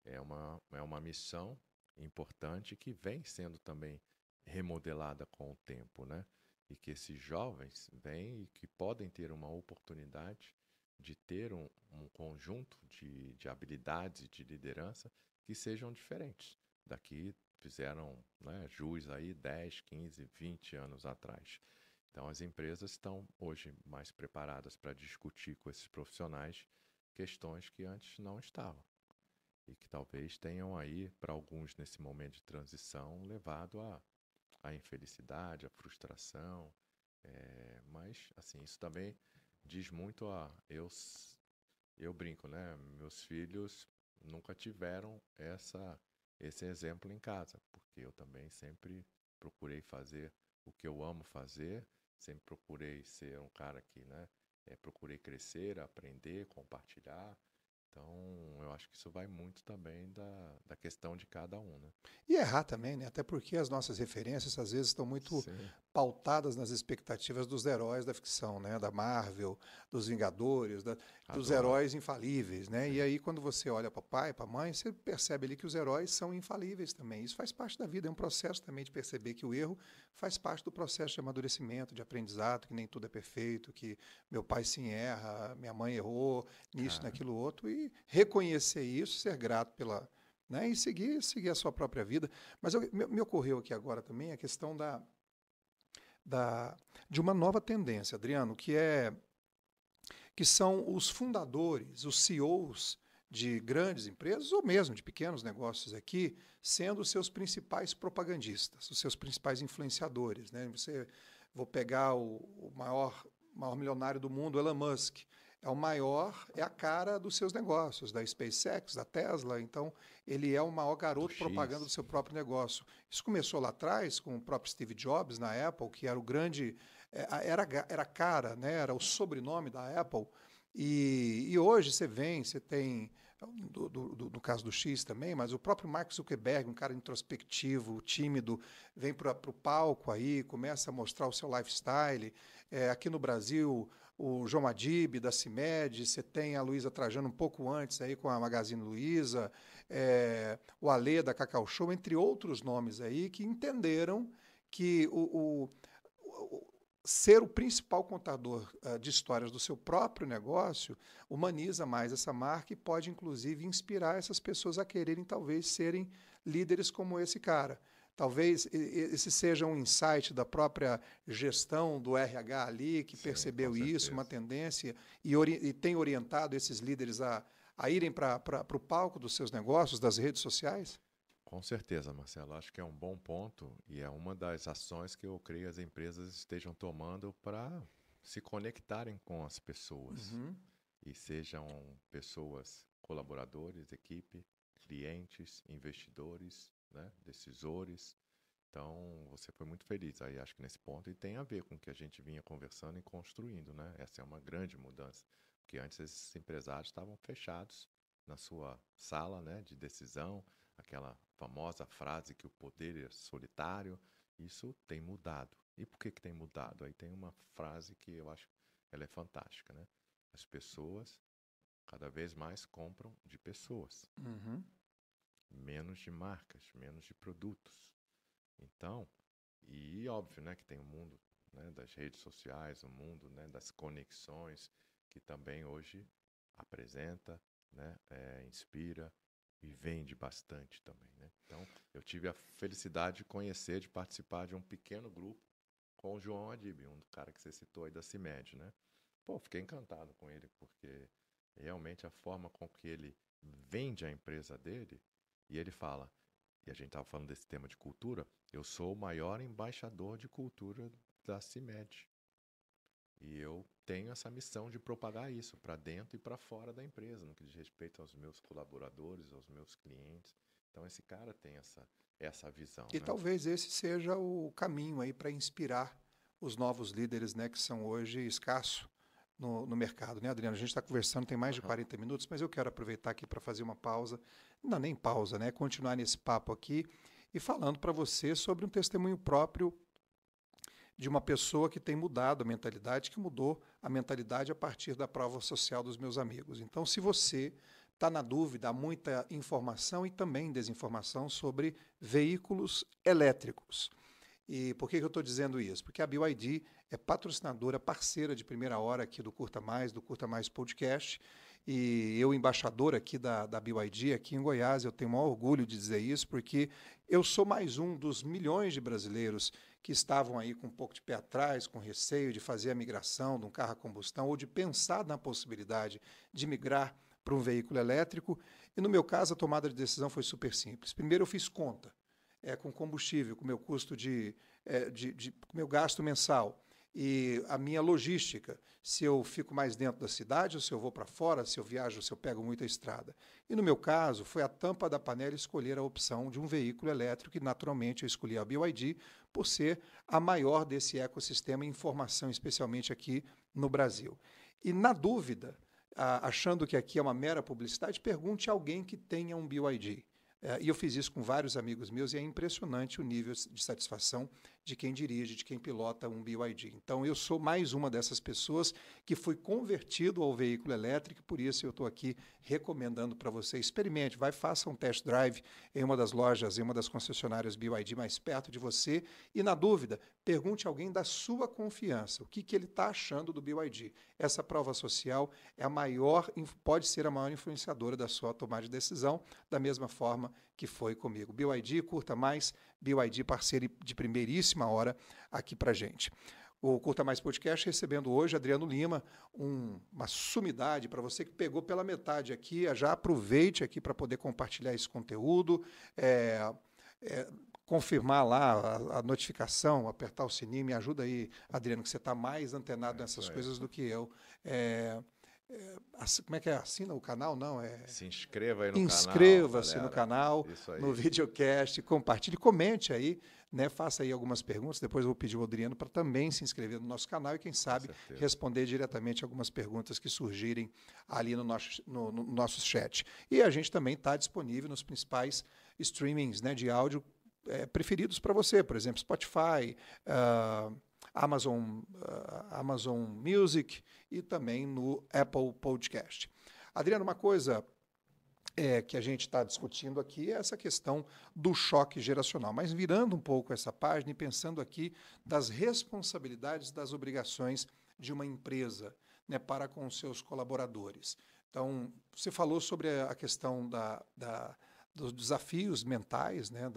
é uma missão importante que vem sendo também remodelada com o tempo, né? E que esses jovens vêm e que podem ter uma oportunidade de ter um conjunto de habilidades de liderança que sejam diferentes. Daqui fizeram, né, jus aí 10, 15, 20 anos atrás. Então, as empresas estão hoje mais preparadas para discutir com esses profissionais questões que antes não estavam. E que talvez tenham aí, para alguns nesse momento de transição, levado à infelicidade, à frustração. Mas, assim, isso também diz muito eu brinco, né? Meus filhos nunca tiveram esse exemplo em casa, porque eu também sempre procurei fazer o que eu amo fazer, sempre procurei ser um cara que, né, procurei crescer, aprender, compartilhar. Então, eu acho que isso vai muito também da questão de cada um, né? E errar também, né? Até porque as nossas referências às vezes estão muito pautadas nas expectativas dos heróis da ficção, né? Da Marvel, dos Vingadores, dos heróis infalíveis, né? Sim. E aí quando você olha para o pai, para a mãe, você percebe ali que os heróis são infalíveis também. Isso faz parte da vida, é um processo também de perceber que o erro faz parte do processo de amadurecimento, de aprendizado, que nem tudo é perfeito, que meu pai sim erra, minha mãe errou, nisso, naquilo outro, e reconhecer isso, ser grato pela... Né, e seguir a sua própria vida. Mas me ocorreu aqui agora também a questão de uma nova tendência, Adriano, que são os fundadores, os CEOs de grandes empresas ou mesmo de pequenos negócios aqui, sendo os seus principais propagandistas, os seus principais influenciadores. Né? Vou pegar o maior milionário do mundo, Elon Musk. É a cara dos seus negócios, da SpaceX, da Tesla. Então, ele é o maior garoto propaganda do seu próprio negócio. Isso começou lá atrás com o próprio Steve Jobs na Apple, que era o grande... Era a cara, né? Era o sobrenome da Apple. E hoje você tem, no caso do X também, mas o próprio Mark Zuckerberg, um cara introspectivo, tímido, vem para o palco aí, começa a mostrar o seu lifestyle. Aqui no Brasil... o João Adib, da CIMED, você tem a Luísa Trajano um pouco antes aí com a Magazine Luiza, o Alê da Cacau Show, entre outros nomes aí que entenderam que ser o principal contador de histórias do seu próprio negócio humaniza mais essa marca e pode, inclusive, inspirar essas pessoas a quererem, talvez, serem líderes como esse cara. Talvez esse seja um insight da própria gestão do RH ali, que percebeu isso, uma tendência, e tem orientado esses líderes a irem para o palco dos seus negócios, das redes sociais? Com certeza, Marcelo. Acho que é um bom ponto e é uma das ações que eu creio as empresas estejam tomando para se conectarem com as pessoas. E sejam pessoas, colaboradores, equipe, clientes, investidores, né, decisores. Então, você foi muito feliz aí, acho que nesse ponto, e tem a ver com o que a gente vinha conversando e construindo, né? Essa é uma grande mudança, porque antes esses empresários estavam fechados na sua sala, né, de decisão, aquela famosa frase que o poder é solitário. Isso tem mudado. E por que que tem mudado? Aí tem uma frase que eu acho que ela é fantástica, né? As pessoas cada vez mais compram de pessoas, menos de marcas, menos de produtos. Então, e óbvio, né, que tem o mundo, né, das redes sociais, o mundo, né, das conexões, que também hoje apresenta, né, inspira e vende bastante também, né? Então, eu tive a felicidade de conhecer, de participar de um pequeno grupo com o João Adib, um cara que você citou aí da CIMED, né? Pô, fiquei encantado com ele, porque realmente a forma com que ele vende a empresa dele, e ele fala, e a gente estava falando desse tema de cultura, eu sou o maior embaixador de cultura da CIMED. E eu tenho essa missão de propagar isso para dentro e para fora da empresa, no que diz respeito aos meus colaboradores, aos meus clientes. Então, esse cara tem essa visão. E né? talvez esse seja o caminho aí para inspirar os novos líderes, né, que são hoje escassos no mercado, né, Adriano? A gente está conversando, tem mais de 40 minutos, mas eu quero aproveitar aqui para fazer uma pausa. Não, nem pausa, né? Continuar nesse papo aqui e falando para você sobre um testemunho próprio de uma pessoa que tem mudado a mentalidade, que mudou a mentalidade a partir da prova social dos meus amigos. Então, se você está na dúvida, há muita informação e também desinformação sobre veículos elétricos. E por que eu estou dizendo isso? Porque a BYD é patrocinadora, parceira de primeira hora aqui do Curta Mais Podcast, e eu, embaixador aqui da BYD, aqui em Goiás, eu tenho o maior orgulho de dizer isso, porque eu sou mais um dos milhões de brasileiros que estavam aí com um pouco de pé atrás, com receio de fazer a migração de um carro a combustão ou de pensar na possibilidade de migrar para um veículo elétrico. E no meu caso, a tomada de decisão foi super simples. Primeiro, eu fiz conta com combustível, com o meu custo com o meu gasto mensal e a minha logística, se eu fico mais dentro da cidade ou se eu vou para fora, se eu viajo, se eu pego muita estrada. E no meu caso, foi a tampa da panela escolher a opção de um veículo elétrico e, naturalmente, eu escolhi a BYD por ser a maior desse ecossistema em informação, especialmente aqui no Brasil. E, na dúvida, achando que aqui é uma mera publicidade, pergunte a alguém que tenha um BYD. E eu fiz isso com vários amigos meus e é impressionante o nível de satisfação de quem dirige, de quem pilota um BYD. Então, eu sou mais uma dessas pessoas que fui convertido ao veículo elétrico, por isso eu estou aqui recomendando para você. Experimente, faça um test drive em uma das lojas, em uma das concessionárias BYD mais perto de você e, na dúvida, pergunte a alguém da sua confiança o que ele está achando do BYD. Essa prova social é pode ser a maior influenciadora da sua tomada de decisão, da mesma forma que foi comigo. BYD, Curta Mais, BYD parceiro de primeiríssima hora aqui para gente. O Curta Mais Podcast recebendo hoje Adriano Lima, uma sumidade para você que pegou pela metade aqui, já aproveite aqui para poder compartilhar esse conteúdo, confirmar lá a notificação, apertar o sininho, me ajuda aí, Adriano, que você está mais antenado nessas coisas do que eu. Como é que é? Assina o canal? Não, Se inscreva aí no canal. Inscreva-se no canal, no videocast, compartilhe, comente aí, né? Faça aí algumas perguntas. Depois eu vou pedir ao Adriano para também se inscrever no nosso canal e, quem sabe, responder diretamente algumas perguntas que surgirem ali no nosso chat. E a gente também está disponível nos principais streamings, né, de áudio preferidos para você, por exemplo, Spotify, Amazon Music e também no Apple Podcast. Adriano, uma coisa que a gente está discutindo aqui é essa questão do choque geracional, mas virando um pouco essa página e pensando aqui das responsabilidades, das obrigações de uma empresa, né, para com os seus colaboradores. Então, você falou sobre a questão dos desafios mentais, né,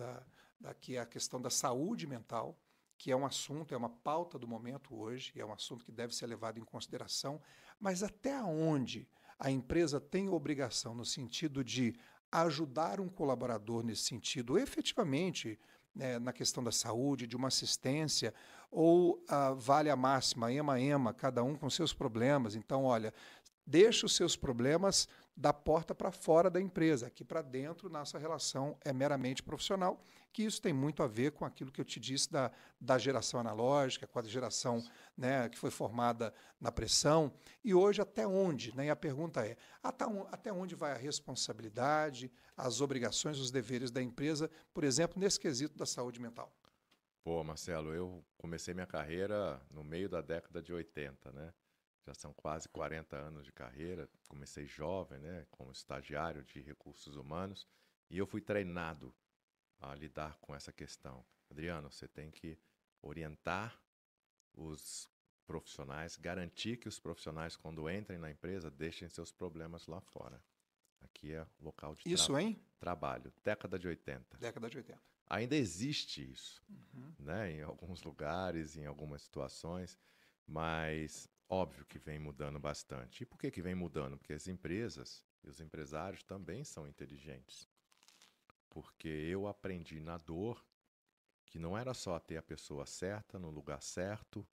que é a questão da saúde mental, que é um assunto, é uma pauta do momento hoje, é um assunto que deve ser levado em consideração, mas até onde a empresa tem obrigação no sentido de ajudar um colaborador nesse sentido, efetivamente, né, na questão da saúde, de uma assistência, ou vale a máxima, ema, cada um com seus problemas. Então, olha, deixa os seus problemas da porta para fora da empresa. Aqui para dentro, nossa relação é meramente profissional, que isso tem muito a ver com aquilo que eu te disse da geração analógica, com a geração, né, que foi formada na pressão. E hoje, até onde? Né? E a pergunta é, até onde vai a responsabilidade, as obrigações, os deveres da empresa, por exemplo, nesse quesito da saúde mental? Pô, Marcelo, eu comecei minha carreira no meio da década de 80, né? Já são quase 40 anos de carreira. Comecei jovem, né, como estagiário de recursos humanos, e eu fui treinado a lidar com essa questão. Adriano, você tem que orientar os profissionais, garantir que os profissionais, quando entrem na empresa, deixem seus problemas lá fora. Aqui é local de trabalho. Década de 80. Década de 80. Ainda existe isso, né, em alguns lugares, em algumas situações, mas óbvio que vem mudando bastante. E por que vem mudando? Porque as empresas e os empresários também são inteligentes. Porque eu aprendi na dor que não era só ter a pessoa certa, no lugar certo,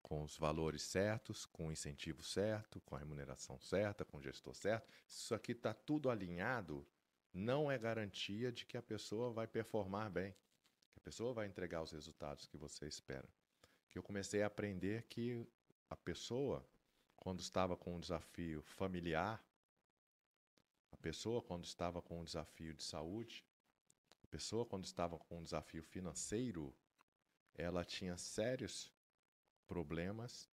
com os valores certos, com o incentivo certo, com a remuneração certa, com o gestor certo. Isso aqui está tudo alinhado, não é garantia de que a pessoa vai performar bem, que a pessoa vai entregar os resultados que você espera. Que eu comecei a aprender que a pessoa, quando estava com um desafio familiar, a pessoa, quando estava com um desafio de saúde, a pessoa, quando estava com um desafio financeiro, ela tinha sérios problemas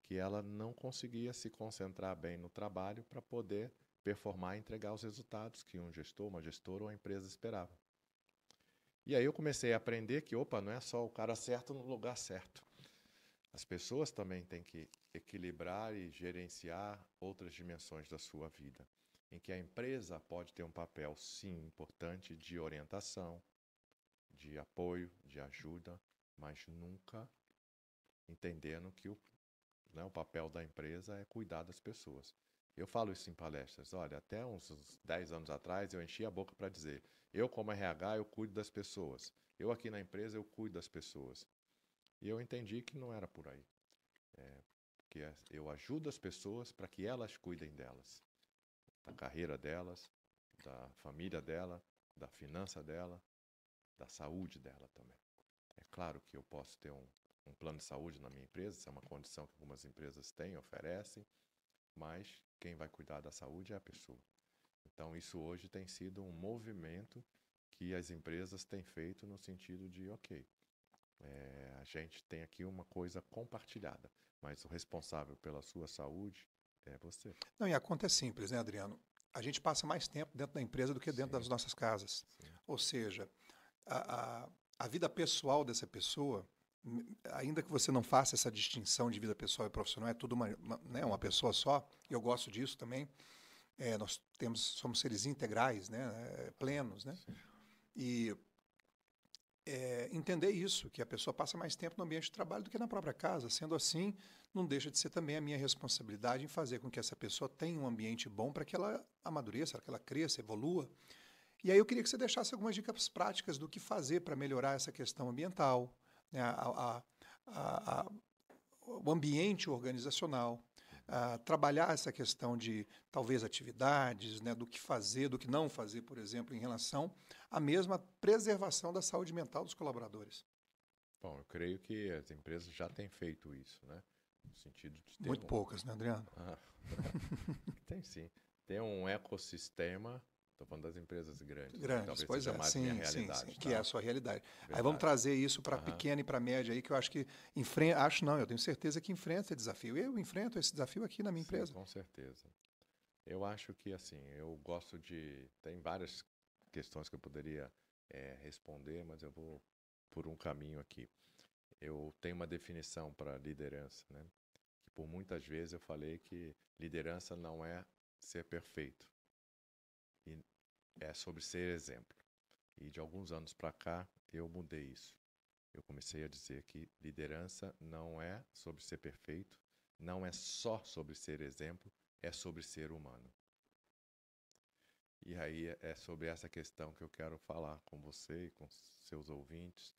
que ela não conseguia se concentrar bem no trabalho para poder performar e entregar os resultados que um gestor, uma gestora ou uma empresa esperava. E aí eu comecei a aprender que, não é só o cara certo no lugar certo. As pessoas também têm que equilibrar e gerenciar outras dimensões da sua vida, em que a empresa pode ter um papel, sim, importante de orientação, de apoio, de ajuda, mas nunca entendendo que o papel da empresa é cuidar das pessoas. Eu falo isso em palestras. Olha, até uns 10 anos atrás eu enchi a boca para dizer, eu como RH eu cuido das pessoas. Eu aqui na empresa eu cuido das pessoas. E eu entendi que não era por aí. Que eu ajudo as pessoas para que elas cuidem delas. Da carreira delas, da família dela, da finança dela, da saúde dela também. É claro que eu posso ter um plano de saúde na minha empresa, isso é uma condição que algumas empresas têm, oferecem, mas quem vai cuidar da saúde é a pessoa. Então, isso hoje tem sido um movimento que as empresas têm feito no sentido de, a gente tem aqui uma coisa compartilhada, mas o responsável pela sua saúde é você. Não, e a conta é simples, né, Adriano? A gente passa mais tempo dentro da empresa do que dentro das nossas casas. Sim. Ou seja, a vida pessoal dessa pessoa, ainda que você não faça essa distinção de vida pessoal e profissional, é tudo uma pessoa só, e eu gosto disso também. Nós somos seres integrais, né, plenos, né? Sim. E entender isso, que a pessoa passa mais tempo no ambiente de trabalho do que na própria casa. Sendo assim, não deixa de ser também a minha responsabilidade em fazer com que essa pessoa tenha um ambiente bom para que ela amadureça, que ela cresça, evolua. E aí eu queria que você deixasse algumas dicas práticas do que fazer para melhorar essa questão ambiental, né, o ambiente organizacional, trabalhar essa questão de, talvez, atividades, né, do que fazer, do que não fazer, por exemplo, em relação à mesma preservação da saúde mental dos colaboradores. Bom, eu creio que as empresas já têm feito isso, né? No sentido de ter Muito poucas, né, Adriano? Tem sim. Tem um ecossistema. Estou falando das empresas grandes. Grandes, Talvez pois seja mais minha realidade. Sim, tá? que é a sua realidade. Verdade. Aí vamos trazer isso para a pequena e para a média aí, que eu acho que eu tenho certeza que enfrenta esse desafio. Eu enfrento esse desafio aqui na minha empresa. Com certeza. Eu acho que, assim, eu gosto de... Tem várias questões que eu poderia responder, mas eu vou por um caminho aqui. Eu tenho uma definição para liderança, né? Que por muitas vezes eu falei que liderança não é ser perfeito. E é sobre ser exemplo. E de alguns anos para cá, eu mudei isso. Eu comecei a dizer que liderança não é sobre ser perfeito, não é só sobre ser exemplo, é sobre ser humano. E aí é sobre essa questão que eu quero falar com você e com seus ouvintes.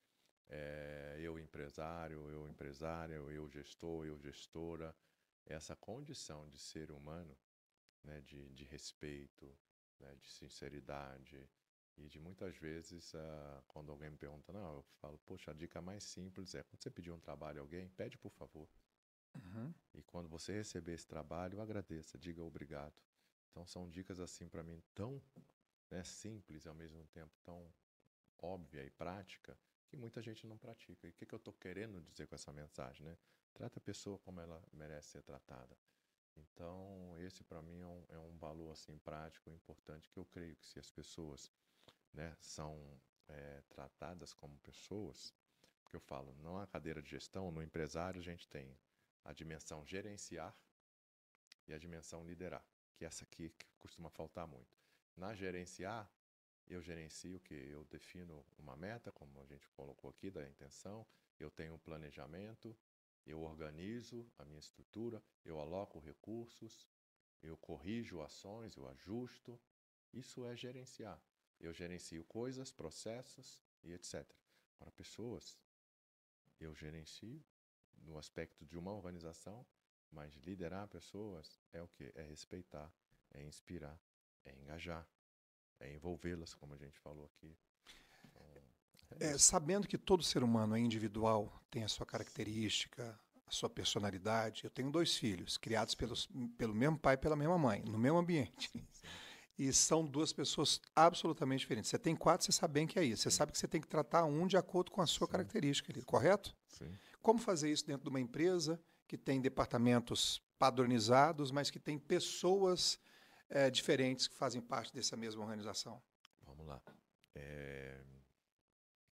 Eu empresário, eu empresária, eu gestor, eu gestora. Essa condição de ser humano, né, de respeito, né, de sinceridade. E de muitas vezes, quando alguém me pergunta, não, eu falo, poxa, a dica mais simples é, quando você pedir um trabalho a alguém, pede por favor. Uhum. E quando você receber esse trabalho, agradeça, diga obrigado. Então são dicas assim para mim tão, né, simples e ao mesmo tempo tão óbvia e prática que muita gente não pratica. E o que eu estou querendo dizer com essa mensagem, né? Trata a pessoa como ela merece ser tratada. Então esse para mim é um valor assim prático, importante, que eu creio que se as pessoas, né, são tratadas como pessoas, porque eu falo, não a cadeira de gestão, no empresário a gente tem a dimensão gerenciar e a dimensão liderar, que é essa aqui que costuma faltar muito. Na gerenciar, eu gerencio o que? Eu defino uma meta, como a gente colocou aqui, da intenção, eu tenho um planejamento, eu organizo a minha estrutura, eu aloco recursos, eu corrijo ações, eu ajusto. Isso é gerenciar. Eu gerencio coisas, processos e etc. Para pessoas, eu gerencio no aspecto de uma organização, mas liderar pessoas é o quê? É respeitar, é inspirar, é engajar, é envolvê-las, como a gente falou aqui. Então, isso. Sabendo que todo ser humano é individual, tem a sua característica, a sua personalidade. Eu tenho 2 filhos, criados pelo mesmo pai e pela mesma mãe, no mesmo ambiente. Sim, sim. E são 2 pessoas absolutamente diferentes. Você tem 4, você sabe bem que é isso. Você sabe que você tem que tratar um de acordo com a sua característica ali, correto? Sim. Como fazer isso dentro de uma empresa que tem departamentos padronizados, mas que tem pessoas diferentes que fazem parte dessa mesma organização? Vamos lá.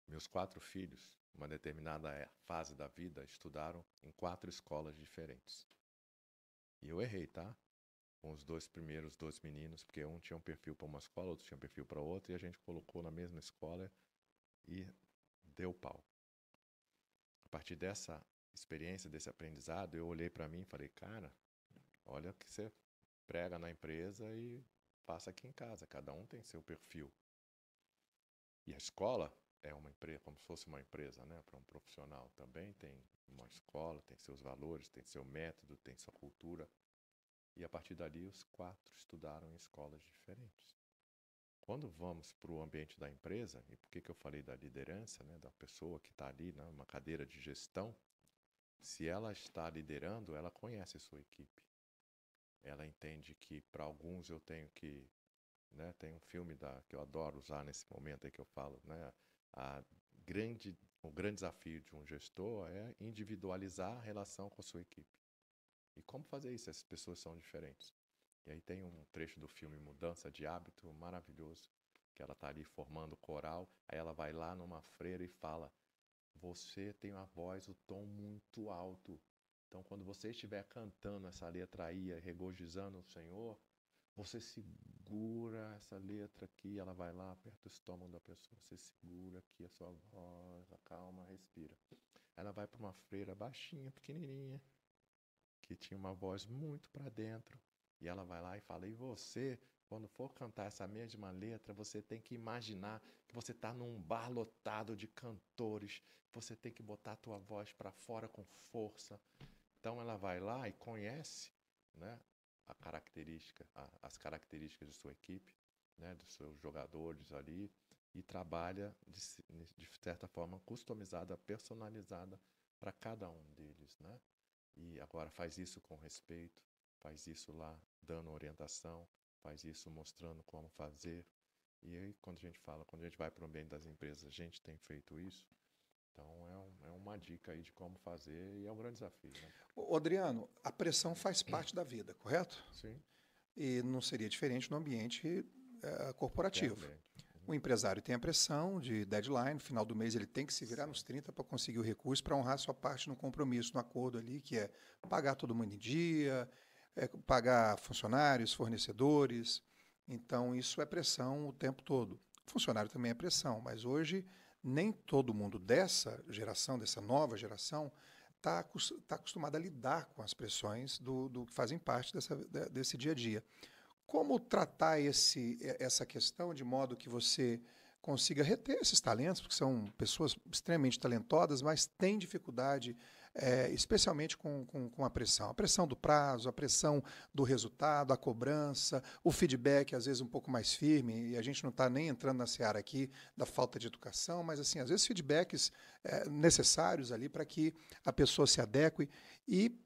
Meus 4 filhos, uma determinada fase da vida, estudaram em 4 escolas diferentes. E eu errei, tá? Com os 2 primeiros, 2 meninos, porque um tinha um perfil para uma escola, outro tinha um perfil para outra, e a gente colocou na mesma escola e deu pau. A partir dessa experiência, desse aprendizado, eu olhei para mim e falei, cara, olha o que você prega na empresa e passa aqui em casa, cada um tem seu perfil. E a escola é uma empresa, como se fosse uma empresa, né, para um profissional. Também tem uma escola, tem seus valores, tem seu método, tem sua cultura. E a partir dali, os 4 estudaram em escolas diferentes. Quando vamos para o ambiente da empresa, e por que eu falei da liderança, né, da pessoa que está ali numa cadeira de gestão, se ela está liderando, ela conhece a sua equipe. Ela entende que para alguns eu tenho que, né, tem um filme que eu adoro usar nesse momento aí que eu falo, né, o grande desafio de um gestor é individualizar a relação com a sua equipe. E como fazer isso? Essas pessoas são diferentes. E aí tem um trecho do filme Mudança de Hábito maravilhoso, que ela está ali formando coral, aí ela vai lá numa freira e fala, você tem uma voz, o tom muito alto. Então quando você estiver cantando essa letra aí, regozijando o Senhor, você segura essa letra aqui, ela vai lá, aperta o estômago da pessoa, você segura aqui a sua voz, acalma, respira. Ela vai para uma freira baixinha, pequenininha, que tinha uma voz muito para dentro, e ela vai lá e fala, e você, quando for cantar essa mesma letra, você tem que imaginar que você está num bar lotado de cantores, você tem que botar a tua voz para fora com força. Então ela vai lá e conhece, né, as características de sua equipe, né, dos seus jogadores ali, e trabalha de certa forma customizada, personalizada para cada um deles, né? E agora faz isso com respeito, faz isso lá dando orientação, faz isso mostrando como fazer. E aí quando a gente vai para o ambiente das empresas, a gente tem feito isso. Então é uma dica aí de como fazer e é um grande desafio, né? Ô, Adriano, a pressão faz parte da vida, correto? Sim. E não seria diferente no ambiente corporativo. Realmente. O empresário tem a pressão de deadline, no final do mês ele tem que se virar nos 30 para conseguir o recurso, para honrar sua parte no compromisso, no acordo ali, que é pagar todo mundo em dia, pagar funcionários, fornecedores. Então, isso é pressão o tempo todo. O funcionário também é pressão, mas hoje nem todo mundo dessa geração, dessa nova geração, está acostumado a lidar com as pressões do que fazem parte desse dia a dia. Como tratar essa questão de modo que você consiga reter esses talentos, porque são pessoas extremamente talentosas, mas têm dificuldade, especialmente com a pressão do prazo, a pressão do resultado, a cobrança, o feedback às vezes um pouco mais firme, e a gente não está nem entrando na seara aqui da falta de educação, mas assim, às vezes feedbacks necessários ali para que a pessoa se adeque e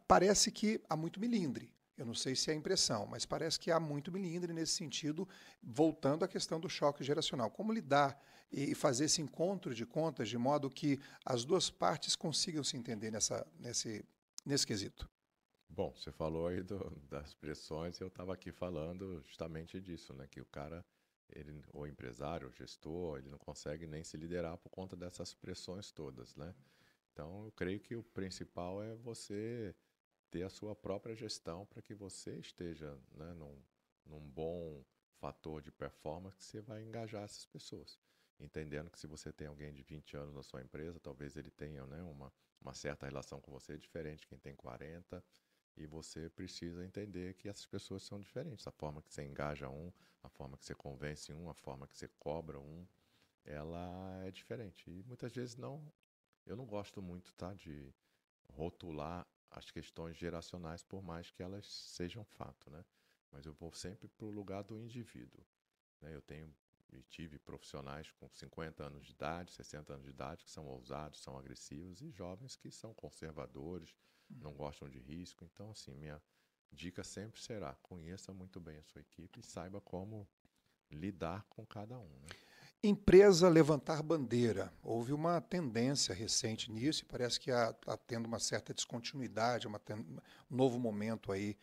parece que há muito melindre. Eu não sei se é a impressão, mas parece que há muito melindre nesse sentido, voltando à questão do choque geracional. Como lidar e fazer esse encontro de contas de modo que as duas partes consigam se entender nesse quesito? Bom, você falou aí das pressões, eu estava aqui falando justamente disso, né? Que o cara, o empresário, o gestor, ele não consegue nem se liderar por conta dessas pressões todas, né? Então, eu creio que o principal é você ter a sua própria gestão para que você esteja, né, num bom fator de performance que você vai engajar essas pessoas. Entendendo que se você tem alguém de 20 anos na sua empresa, talvez ele tenha, né, uma certa relação com você diferente de quem tem 40, e você precisa entender que essas pessoas são diferentes. A forma que você engaja um, a forma que você convence um, a forma que você cobra um, ela é diferente. E muitas vezes eu não gosto muito, tá, de rotular as questões geracionais, por mais que elas sejam fato, né? Mas eu vou sempre para o lugar do indivíduo, né? Eu tenho e tive profissionais com 50 anos de idade, 60 anos de idade, que são ousados, são agressivos, e jovens que são conservadores, não gostam de risco. Então, assim, minha dica sempre será: conheça muito bem a sua equipe e saiba como lidar com cada um, né? Empresa levantar bandeira. Houve uma tendência recente nisso e parece que está tendo uma certa descontinuidade, um novo momento aí,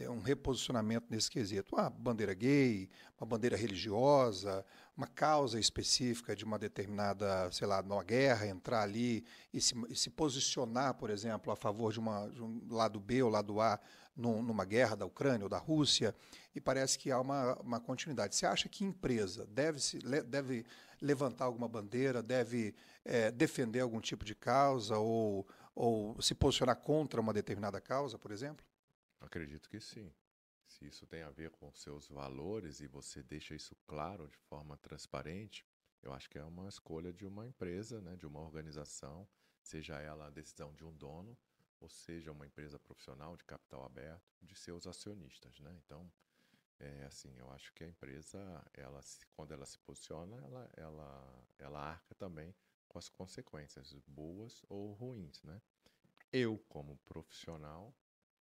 um reposicionamento nesse quesito. Uma bandeira gay, uma bandeira religiosa, uma causa específica de uma determinada, sei lá, numa guerra, entrar ali e se posicionar, por exemplo, a favor de um lado B ou lado A numa guerra da Ucrânia ou da Rússia, e parece que há uma continuidade. Você acha que empresa deve levantar alguma bandeira, deve defender algum tipo de causa ou se posicionar contra uma determinada causa, por exemplo? Acredito que sim. Se isso tem a ver com seus valores e você deixa isso claro de forma transparente, eu acho que é uma escolha de uma empresa, né, de uma organização, seja ela a decisão de um dono, ou seja uma empresa profissional de capital aberto, de seus acionistas, né? Então, assim, eu acho que a empresa, quando ela se posiciona, ela arca também com as consequências boas ou ruins, né? Eu, como profissional,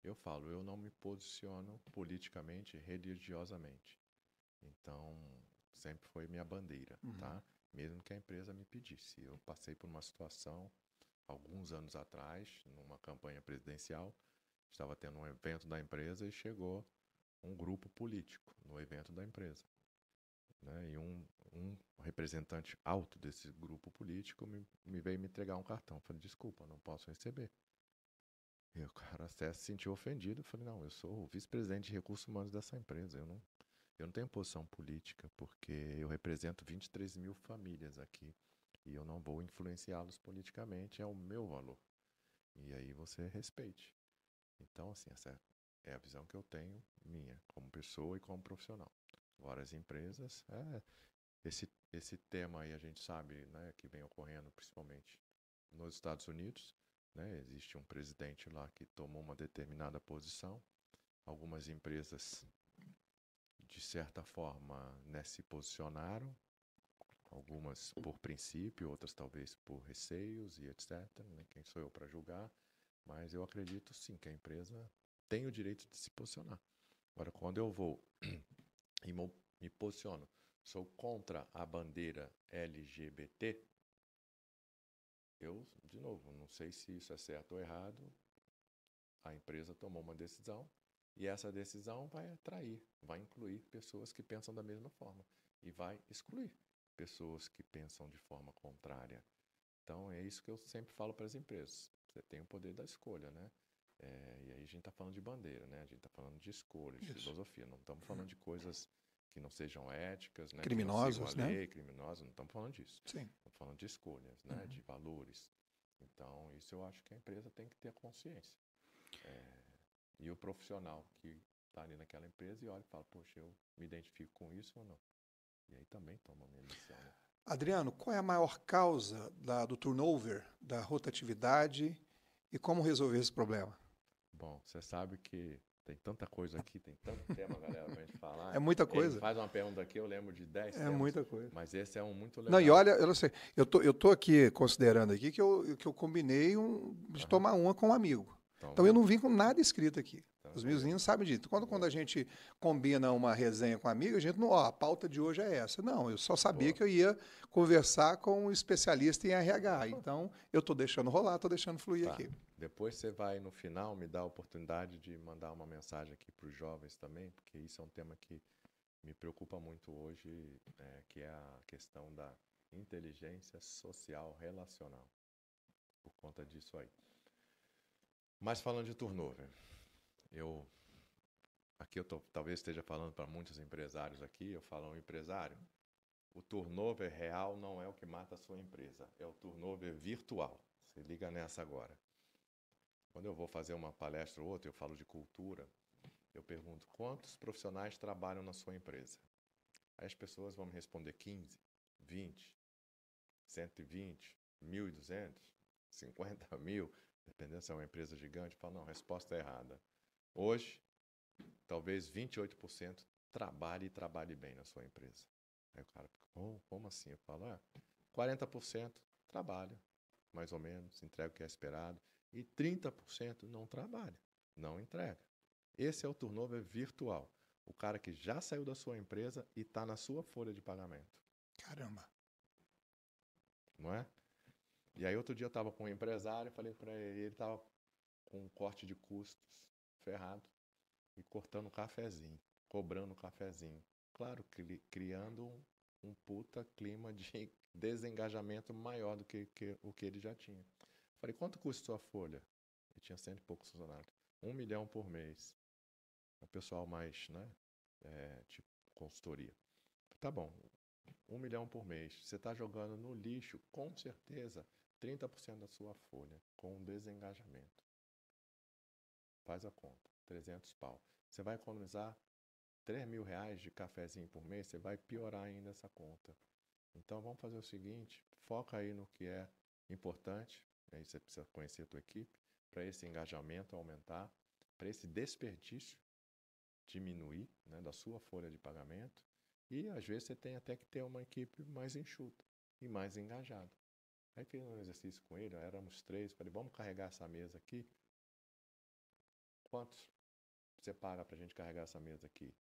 eu falo, eu não me posiciono politicamente, religiosamente. Então, sempre foi minha bandeira, Uhum. tá? Mesmo que a empresa me pedisse. Eu passei por uma situação, alguns anos atrás, numa campanha presidencial, estava tendo um evento da empresa e chegou um grupo político no evento da empresa, né? E um representante alto desse grupo político me veio me entregar um cartão. Eu falei, desculpa, não posso receber. E o cara até se sentiu ofendido. Eu falei, não, eu sou o vice-presidente de recursos humanos dessa empresa. Eu não tenho posição política, porque eu represento 23 mil famílias aqui. E eu não vou influenciá-los politicamente, é o meu valor. E aí você respeite. Então, assim, essa é a visão que eu tenho, minha, como pessoa e como profissional. Agora, as empresas, esse tema aí a gente sabe, né, que vem ocorrendo principalmente nos Estados Unidos, né? Existe um presidente lá que tomou uma determinada posição. Algumas empresas, de certa forma, né, se posicionaram, algumas por princípio, outras talvez por receios e etc. Né? Quem sou eu para julgar? Mas eu acredito sim que a empresa tem o direito de se posicionar. Agora, quando eu vou e me posiciono, sou contra a bandeira LGBT, eu, de novo, não sei se isso é certo ou errado. A empresa tomou uma decisão e essa decisão vai atrair, vai incluir pessoas que pensam da mesma forma e vai excluir pessoas que pensam de forma contrária. Então é isso que eu sempre falo para as empresas. Você tem o poder da escolha, né? E aí a gente está falando de bandeira, né? A gente está falando de escolha, de Isso. filosofia. Não estamos falando de coisas que não sejam éticas, né? Que não sigam a Criminosas, né? lei, criminosas. Não estamos falando disso. Sim. Estamos falando de escolhas, né? De valores. Então isso eu acho que a empresa tem que ter consciência. E o profissional que está ali naquela empresa e olha e fala, poxa, eu me identifico com isso ou não. E aí também toma a minha decisão, né? Adriano, qual é a maior causa do turnover, da rotatividade e como resolver esse problema? Bom, você sabe que tem tanta coisa aqui, tem tanto tema, galera, pra gente falar. É muita Ei, me coisa. faz uma pergunta aqui, eu lembro de 10 É temas, muita coisa. mas esse é um muito legal. Não, e olha, eu não sei, eu tô aqui considerando aqui que eu combinei de tomar uma com um amigo. Então eu não vim com nada escrito aqui. Então, Os meus meninos sabem disso. Quando a gente combina uma resenha com um amigo, a gente não, a pauta de hoje é essa. Não, eu só sabia que eu ia conversar com um especialista em RH. Então, eu estou deixando rolar, estou deixando fluir aqui. Depois você vai, no final, me dar a oportunidade de mandar uma mensagem aqui para os jovens também, porque isso é um tema que me preocupa muito hoje, que é a questão da inteligência social relacional, por conta disso aí. Mas falando de turnover, talvez esteja falando para muitos empresários aqui, eu falo ao empresário, o turnover real não é o que mata a sua empresa, é o turnover virtual. Se liga nessa agora. Quando eu vou fazer uma palestra ou outra, eu falo de cultura, eu pergunto, quantos profissionais trabalham na sua empresa? Aí as pessoas vão me responder 15, 20, 120, 1.200, 50 mil, dependendo se é uma empresa gigante. Eu falo, não, a resposta é errada. Hoje, talvez 28% trabalhe bem na sua empresa. Aí o cara fica, como assim? Eu falo, 40% trabalha, mais ou menos, entrega o que é esperado, e 30% não trabalha, não entrega. Esse é o turnover virtual. O cara que já saiu da sua empresa e está na sua folha de pagamento. Caramba. Não é? E aí outro dia eu estava com um empresário, falei para ele estava com um corte de custos ferrado e cortando um cafezinho, cobrando um cafezinho. Claro, criando um puta clima de desengajamento maior do que o que ele já tinha. Falei, quanto custa sua folha? Ele tinha 100 e poucos funcionários. 1 milhão por mês. O pessoal mais, né? Tipo consultoria. Tá bom, 1 milhão por mês. Você está jogando no lixo, com certeza, 30% da sua folha com desengajamento. Faz a conta, 300 pau. Você vai economizar 3 mil reais de cafezinho por mês, você vai piorar ainda essa conta. Então vamos fazer o seguinte, foca aí no que é importante, aí você precisa conhecer a tua equipe, para esse engajamento aumentar, para esse desperdício diminuir, né, da sua folha de pagamento, e às vezes você tem até que ter uma equipe mais enxuta e mais engajada. Aí fiz um exercício com ele, éramos 3, falei, vamos carregar essa mesa aqui? Quantos você paga para a gente carregar essa mesa aqui?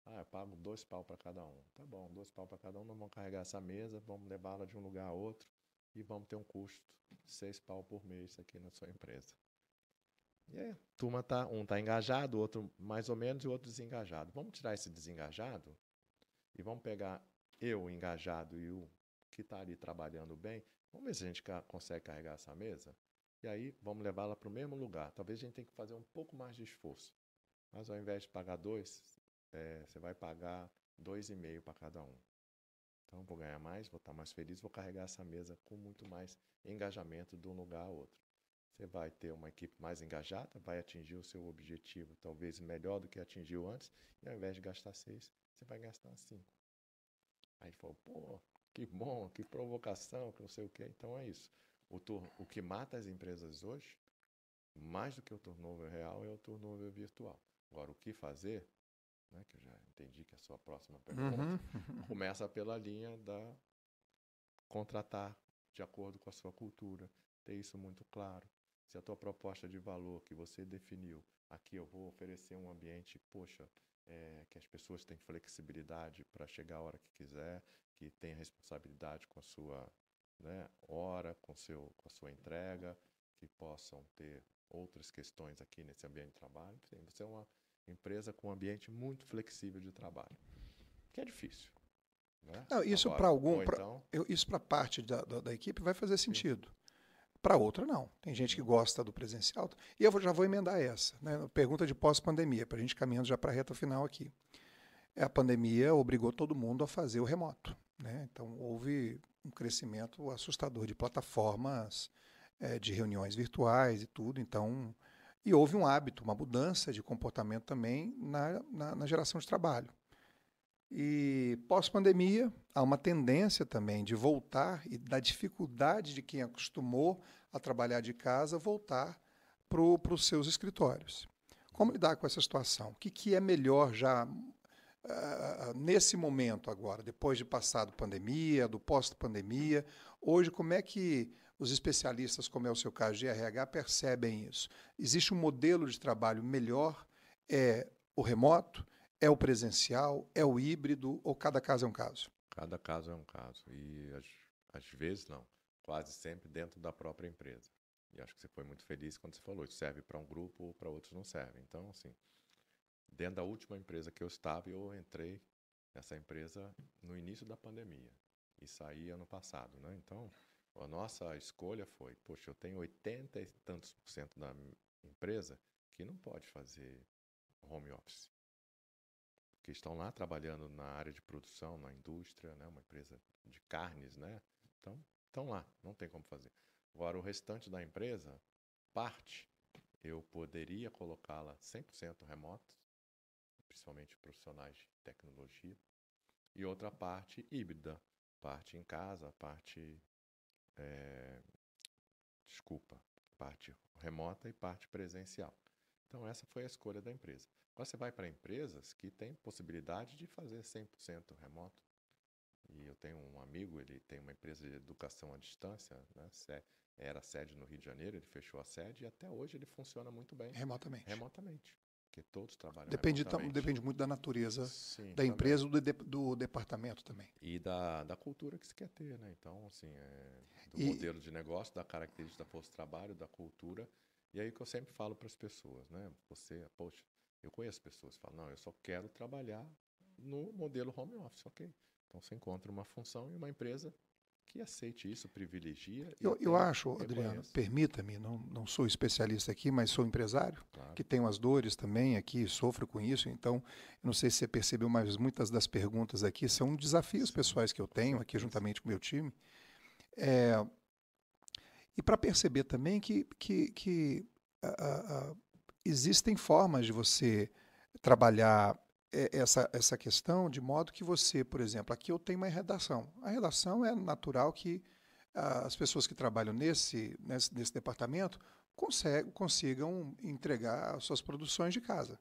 Eu pago 2 pau para cada um. Tá bom, 2 pau para cada um, nós vamos carregar essa mesa, vamos levá-la de um lugar a outro e vamos ter um custo de 6 pau por mês aqui na sua empresa. E aí, turma um tá engajado, o outro mais ou menos e o outro desengajado. Vamos tirar esse desengajado e vamos pegar eu engajado e o que está ali trabalhando bem. Vamos ver se a gente consegue carregar essa mesa. E aí vamos levá-la para o mesmo lugar. Talvez a gente tenha que fazer um pouco mais de esforço. Mas ao invés de pagar 2, você vai pagar 2,5 para cada um. Então vou ganhar mais, vou estar mais feliz, vou carregar essa mesa com muito mais engajamento de um lugar a outro. Você vai ter uma equipe mais engajada, vai atingir o seu objetivo talvez melhor do que atingiu antes, e ao invés de gastar 6, você vai gastar 5. Aí ele falou, pô, que bom, que provocação, que não sei o quê. Então é isso. O que mata as empresas hoje, mais do que o turnover real, é o turnover virtual. Agora, o que fazer, né, que eu já entendi que é a sua próxima pergunta, começa pela linha da contratar de acordo com a sua cultura, ter isso muito claro. Se a tua proposta de valor que você definiu, aqui eu vou oferecer um ambiente, poxa, que as pessoas têm flexibilidade para chegar a hora que quiser, que tem responsabilidade com a sua, né, hora, com a sua entrega, que possam ter outras questões aqui nesse ambiente de trabalho. Enfim, você é uma empresa com um ambiente muito flexível de trabalho, que é difícil. Né? Não, isso para isso para parte da equipe vai fazer sentido. Para outra, não. Tem gente que gosta do presencial. E eu já vou emendar essa, né? Pergunta de pós-pandemia, para a gente caminhando já para a reta final aqui. A pandemia obrigou todo mundo a fazer o remoto, né? Então, houve um crescimento assustador de plataformas, de reuniões virtuais e tudo. Então, E houve um hábito, uma mudança de comportamento também na geração de trabalho. E pós-pandemia, há uma tendência também de voltar e da dificuldade de quem acostumou a trabalhar de casa voltar para os seus escritórios. Como lidar com essa situação? O que é melhor já nesse momento agora, depois de passar da pandemia, do pós-pandemia? Hoje, como é que os especialistas, como é o seu caso de RH, percebem isso? Existe um modelo de trabalho melhor? É o remoto? É o presencial? É o híbrido? Ou cada caso é um caso? Cada caso é um caso. E às vezes não. Quase sempre dentro da própria empresa. E acho que você foi muito feliz quando você falou. Isso serve para um grupo ou para outros não serve. Então, assim, dentro da última empresa que eu estava, eu entrei nessa empresa no início da pandemia. E saí ano passado, né? Então, a nossa escolha foi, poxa, eu tenho 80 e tantos por cento da empresa que não pode fazer home office. Que estão lá trabalhando na área de produção, na indústria, né? Uma empresa de carnes, né? Então, estão lá, não tem como fazer. Agora, o restante da empresa, parte, eu poderia colocá-la 100% remoto, principalmente profissionais de tecnologia, e outra parte híbrida, parte em casa, parte, parte remota e parte presencial. Então, essa foi a escolha da empresa. Agora você vai para empresas que têm possibilidade de fazer 100% remoto. E eu tenho um amigo, ele tem uma empresa de educação à distância, né? Era sede no Rio de Janeiro, ele fechou a sede e até hoje ele funciona muito bem. Remotamente. Remotamente. Porque todos trabalham Depende, remotamente. depende muito da natureza Sim, da empresa ou do departamento também. E da cultura que se quer ter, né? Então, assim, do modelo de negócio, da característica da força de trabalho, da cultura. E aí que eu sempre falo para as pessoas, né? Poxa, eu conheço pessoas que falam, não, eu só quero trabalhar no modelo home office, ok? Então você encontra uma função e uma empresa que aceite isso, privilegia. Eu acho, Adriano, permita-me, não sou especialista aqui, mas sou empresário, claro, que tenho as dores também aqui, sofro com isso, então, eu não sei se você percebeu, mas muitas das perguntas aqui são desafios pessoais que eu tenho aqui juntamente com o meu time. E para perceber também que existem formas de você trabalhar essa questão de modo que você, por exemplo, aqui eu tenho uma redação. A redação é natural que as pessoas que trabalham nesse departamento consigam entregar as suas produções de casa.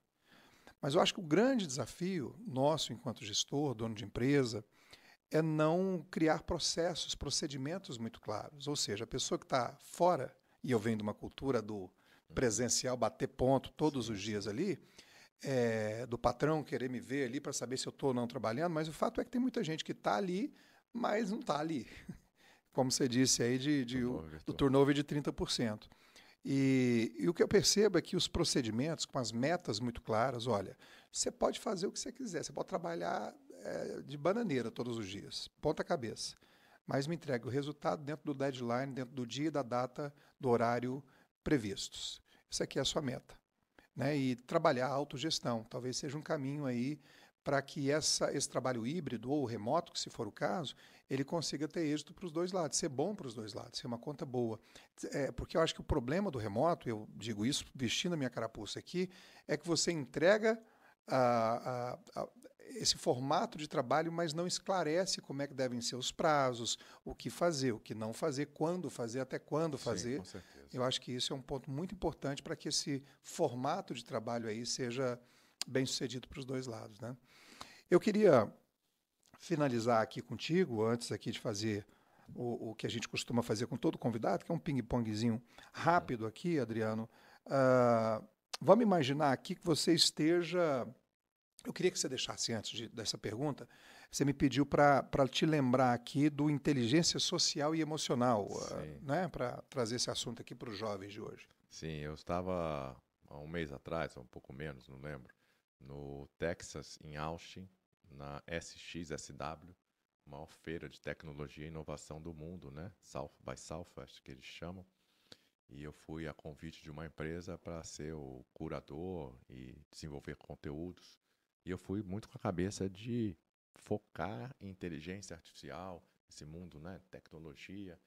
Mas eu acho que o grande desafio nosso, enquanto gestor, dono de empresa, é não criar procedimentos muito claros. Ou seja, a pessoa que está fora, e eu venho de uma cultura do presencial, bater ponto todos os dias ali, do patrão querer me ver ali para saber se eu estou ou não trabalhando, mas o fato é que tem muita gente que está ali, mas não está ali. Como você disse aí, do turnover de 30%. E o que eu percebo é que os procedimentos, com as metas muito claras, olha, você pode fazer o que você quiser, você pode trabalhar de bananeira todos os dias, ponta cabeça, mas me entregue o resultado dentro do deadline, dentro do dia e da data, do horário previstos. Isso aqui é a sua meta. Né? E trabalhar a autogestão, talvez seja um caminho aí para que esse trabalho híbrido ou remoto, que se for o caso, ele consiga ter êxito para os dois lados, ser bom para os dois lados, ser uma conta boa. Porque eu acho que o problema do remoto, eu digo isso vestindo a minha carapuça aqui, é que você entrega esse formato de trabalho, mas não esclarece como é que devem ser os prazos, o que fazer, o que não fazer, quando fazer, até quando fazer. Sim, com certeza. Eu acho que isso é um ponto muito importante para que esse formato de trabalho aí seja bem sucedido para os dois lados, né? Eu queria finalizar aqui contigo, antes aqui de fazer o que a gente costuma fazer com todo convidado, que é um ping-pongzinho rápido aqui, Adriano. Vamos imaginar aqui que você esteja... Eu queria que você deixasse, antes dessa pergunta, você me pediu para te lembrar aqui do inteligência social e emocional, né, para trazer esse assunto aqui para os jovens de hoje. Sim, eu estava há um mês atrás, um pouco menos, não lembro, no Texas, em Austin, na SXSW, maior feira de tecnologia e inovação do mundo, né? South by Southwest, que eles chamam. E eu fui a convite de uma empresa para ser o curador e desenvolver conteúdos. E eu fui muito com a cabeça de focar em inteligência artificial, esse mundo, né, tecnologia.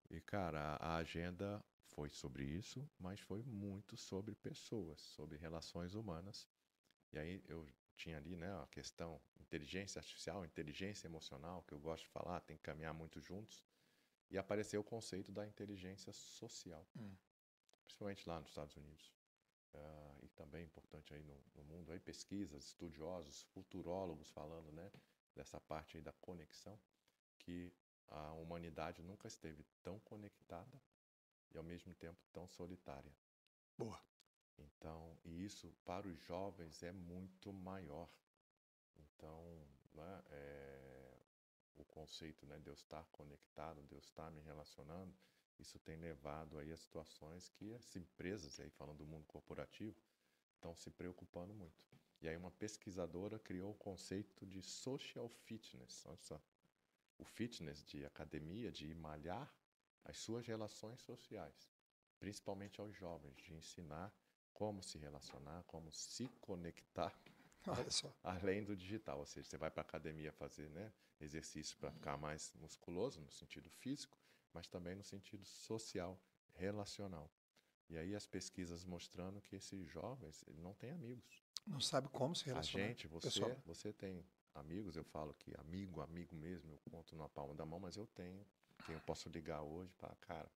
E, cara, a agenda foi sobre isso, mas foi muito sobre pessoas, sobre relações humanas. E aí eu tinha ali, né, a questão inteligência artificial, inteligência emocional, que eu gosto de falar, tem que caminhar muito juntos. E apareceu o conceito da inteligência social, principalmente lá nos Estados Unidos. E também importante aí no mundo, aí pesquisas, estudiosos, futurólogos falando, né, dessa parte aí da conexão, que a humanidade nunca esteve tão conectada e ao mesmo tempo tão solitária. Boa. Então, e isso para os jovens é muito maior. Então, né, o conceito, né, de eu estar conectado, de eu estar me relacionando, isso tem levado aí a situações que as empresas, aí falando do mundo corporativo, estão se preocupando muito. E aí uma pesquisadora criou o conceito de social fitness. Olha só. O fitness de academia, de malhar as suas relações sociais, principalmente aos jovens, de ensinar como se relacionar, como se conectar, Olha só. além do digital. Ou seja, você vai para a academia fazer, né, exercício para ficar mais musculoso, no sentido físico, mas também no sentido social, relacional. E aí as pesquisas mostrando que esses jovens ele não têm amigos. Não sabe como se relacionar. A gente, você tem amigos, eu falo que amigo mesmo, eu conto na palma da mão, mas eu tenho quem eu posso ligar hoje para, cara,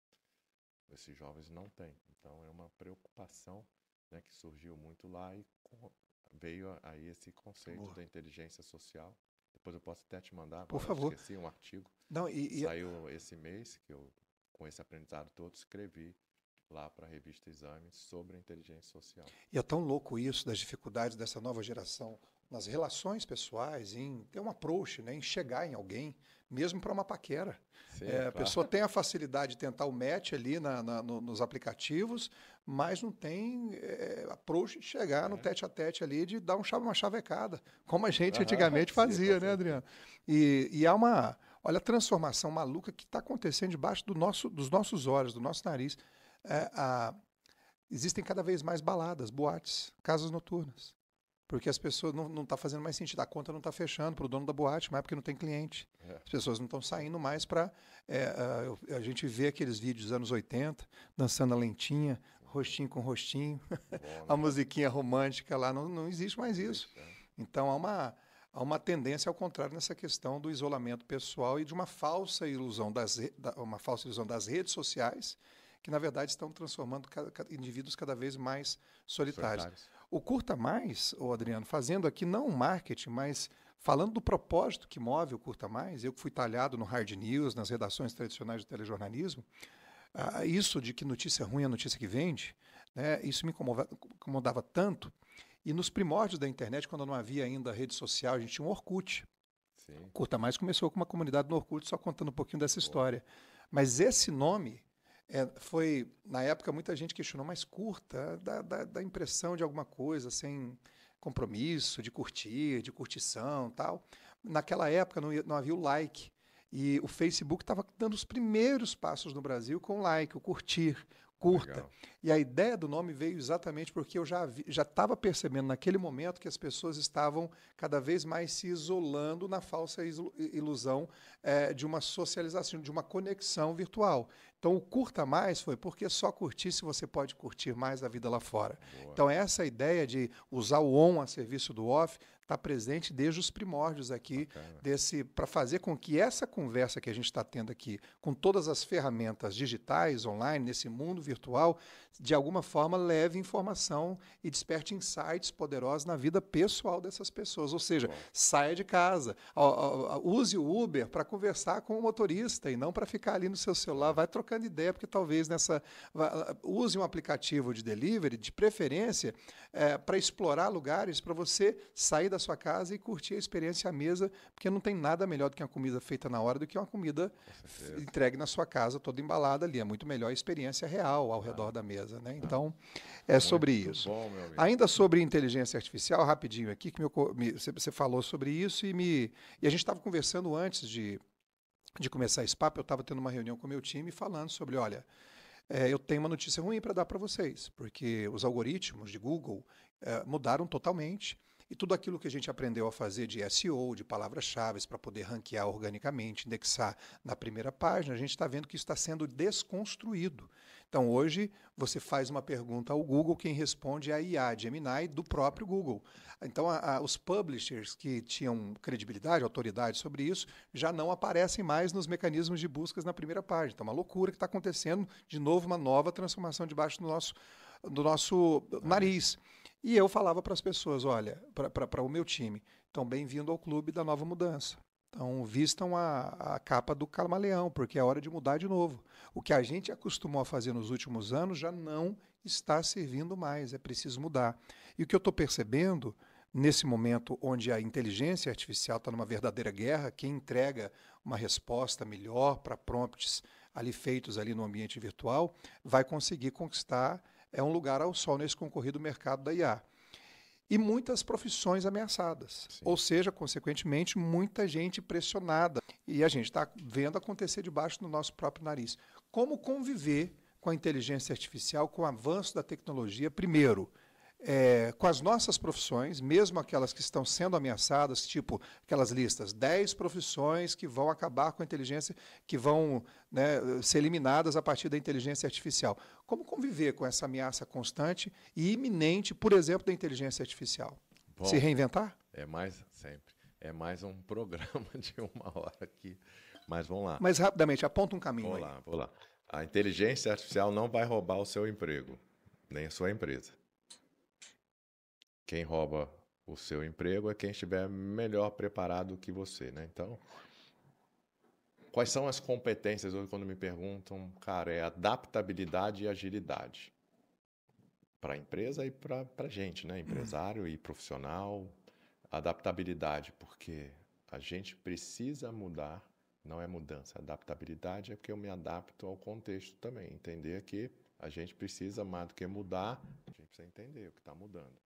esses jovens não têm. Então é uma preocupação, né, que surgiu muito lá e veio aí esse conceito da inteligência social. Depois eu posso até te mandar, agora por favor. Eu esqueci um artigo. Não, saiu esse mês que eu, com esse aprendizado todo, escrevi lá para a revista Exame sobre a inteligência social. E é tão louco isso, das dificuldades dessa nova geração nas relações pessoais, em ter um approach, né, em chegar em alguém, mesmo para uma paquera. Sim, A pessoa tem a facilidade de tentar o match ali nos aplicativos, mas não tem approach de chegar no tete-a-tete ali, de dar uma chavecada, como a gente antigamente fazia, né, Adriano? E há olha a transformação maluca que está acontecendo debaixo dos nossos olhos, do nosso nariz. Existem cada vez mais baladas, boates, casas noturnas. Porque as pessoas não está fazendo mais sentido. A conta não está fechando para o dono da boate, mas porque não tem cliente. As pessoas não estão saindo mais para... a gente vê aqueles vídeos dos anos 80, dançando a lentinha, rostinho com rostinho, a musiquinha romântica lá, não existe mais isso. Então há uma tendência ao contrário nessa questão do isolamento pessoal e de uma falsa ilusão das redes sociais, que na verdade estão transformando indivíduos cada vez mais solitários. O Curta Mais, Adriano, fazendo aqui não um marketing, mas falando do propósito que move o Curta Mais, eu que fui talhado no Hard News, nas redações tradicionais do telejornalismo, isso de que notícia ruim é notícia que vende, né, isso me incomodava tanto. E nos primórdios da internet, quando não havia ainda rede social, a gente tinha um Orkut. Sim. O Curta Mais começou com uma comunidade no Orkut, só contando um pouquinho dessa história. Mas esse nome... foi, na época, muita gente questionou, mas curta, dá impressão de alguma coisa, sem compromisso, de curtir, de curtição e tal. Naquela época não havia o like. E o Facebook estava dando os primeiros passos no Brasil com o like, o curtir, curta. Legal. E a ideia do nome veio exatamente porque eu já estava percebendo naquele momento que as pessoas estavam cada vez mais se isolando na falsa ilusão de uma socialização, de uma conexão virtual. Então, o Curta Mais foi porque só curtir se você pode curtir mais a vida lá fora. Boa. Então, essa ideia de usar o on a serviço do off está presente desde os primórdios aqui, para fazer com que essa conversa que a gente está tendo aqui, com todas as ferramentas digitais, online, nesse mundo virtual, de alguma forma leve informação e desperte insights poderosos na vida pessoal dessas pessoas. Ou seja, saia de casa, use o Uber para conversar com o motorista e não para ficar ali no seu celular, vai trocando ideia, porque talvez use um aplicativo de delivery, de preferência, para explorar lugares, para você sair da sua casa e curtir a experiência à mesa, porque não tem nada melhor do que uma comida feita na hora do que uma comida entregue na sua casa, toda embalada ali. É muito melhor a experiência real ao redor da mesa, né? Então, é sobre isso. Bom, ainda sobre inteligência artificial, rapidinho aqui, que você falou sobre isso e a gente estava conversando antes de começar esse papo, eu estava tendo uma reunião com o meu time falando sobre, olha, eu tenho uma notícia ruim para dar para vocês, porque os algoritmos de Google mudaram totalmente. E tudo aquilo que a gente aprendeu a fazer de SEO, de palavras-chave, para poder ranquear organicamente, indexar na primeira página, a gente está vendo que isso está sendo desconstruído. Então, hoje, você faz uma pergunta ao Google, quem responde é a IA Gemini do próprio Google. Então, os publishers que tinham credibilidade, autoridade sobre isso, já não aparecem mais nos mecanismos de buscas na primeira página. Então, é uma loucura que está acontecendo, de novo, uma nova transformação debaixo do nosso nariz. E eu falava para as pessoas, olha, para o meu time, então, bem-vindo ao clube da nova mudança. Então, vistam a capa do camaleão, porque é hora de mudar de novo. O que a gente acostumou a fazer nos últimos anos já não está servindo mais, é preciso mudar. E o que eu estou percebendo, nesse momento onde a inteligência artificial está numa verdadeira guerra, quem entrega uma resposta melhor para prompts ali feitos ali no ambiente virtual, vai conseguir conquistar um lugar ao sol nesse concorrido mercado da IA. E muitas profissões ameaçadas. Sim. Ou seja, consequentemente, muita gente pressionada. E a gente está vendo acontecer debaixo do nosso próprio nariz. Como conviver com a inteligência artificial, com o avanço da tecnologia, primeiro, com as nossas profissões, mesmo aquelas que estão sendo ameaçadas, tipo aquelas listas, 10 profissões que vão acabar com a inteligência, que vão, né, ser eliminadas a partir da inteligência artificial. Como conviver com essa ameaça constante e iminente, por exemplo, da inteligência artificial? Bom, se reinventar? Sempre. É mais um programa de 1 hora aqui, mas vamos lá. Mas rapidamente, aponta um caminho aí. Vou lá. A inteligência artificial não vai roubar o seu emprego, nem a sua empresa. Quem rouba o seu emprego é quem estiver melhor preparado que você, né? Então, quais são as competências hoje quando me perguntam, cara, é adaptabilidade e agilidade. Para a empresa e para a gente, né? Empresário e profissional. Adaptabilidade, porque a gente precisa mudar, não é mudança. Adaptabilidade é porque eu me adapto ao contexto também. Entender que a gente precisa, mais do que mudar, a gente precisa entender o que está mudando.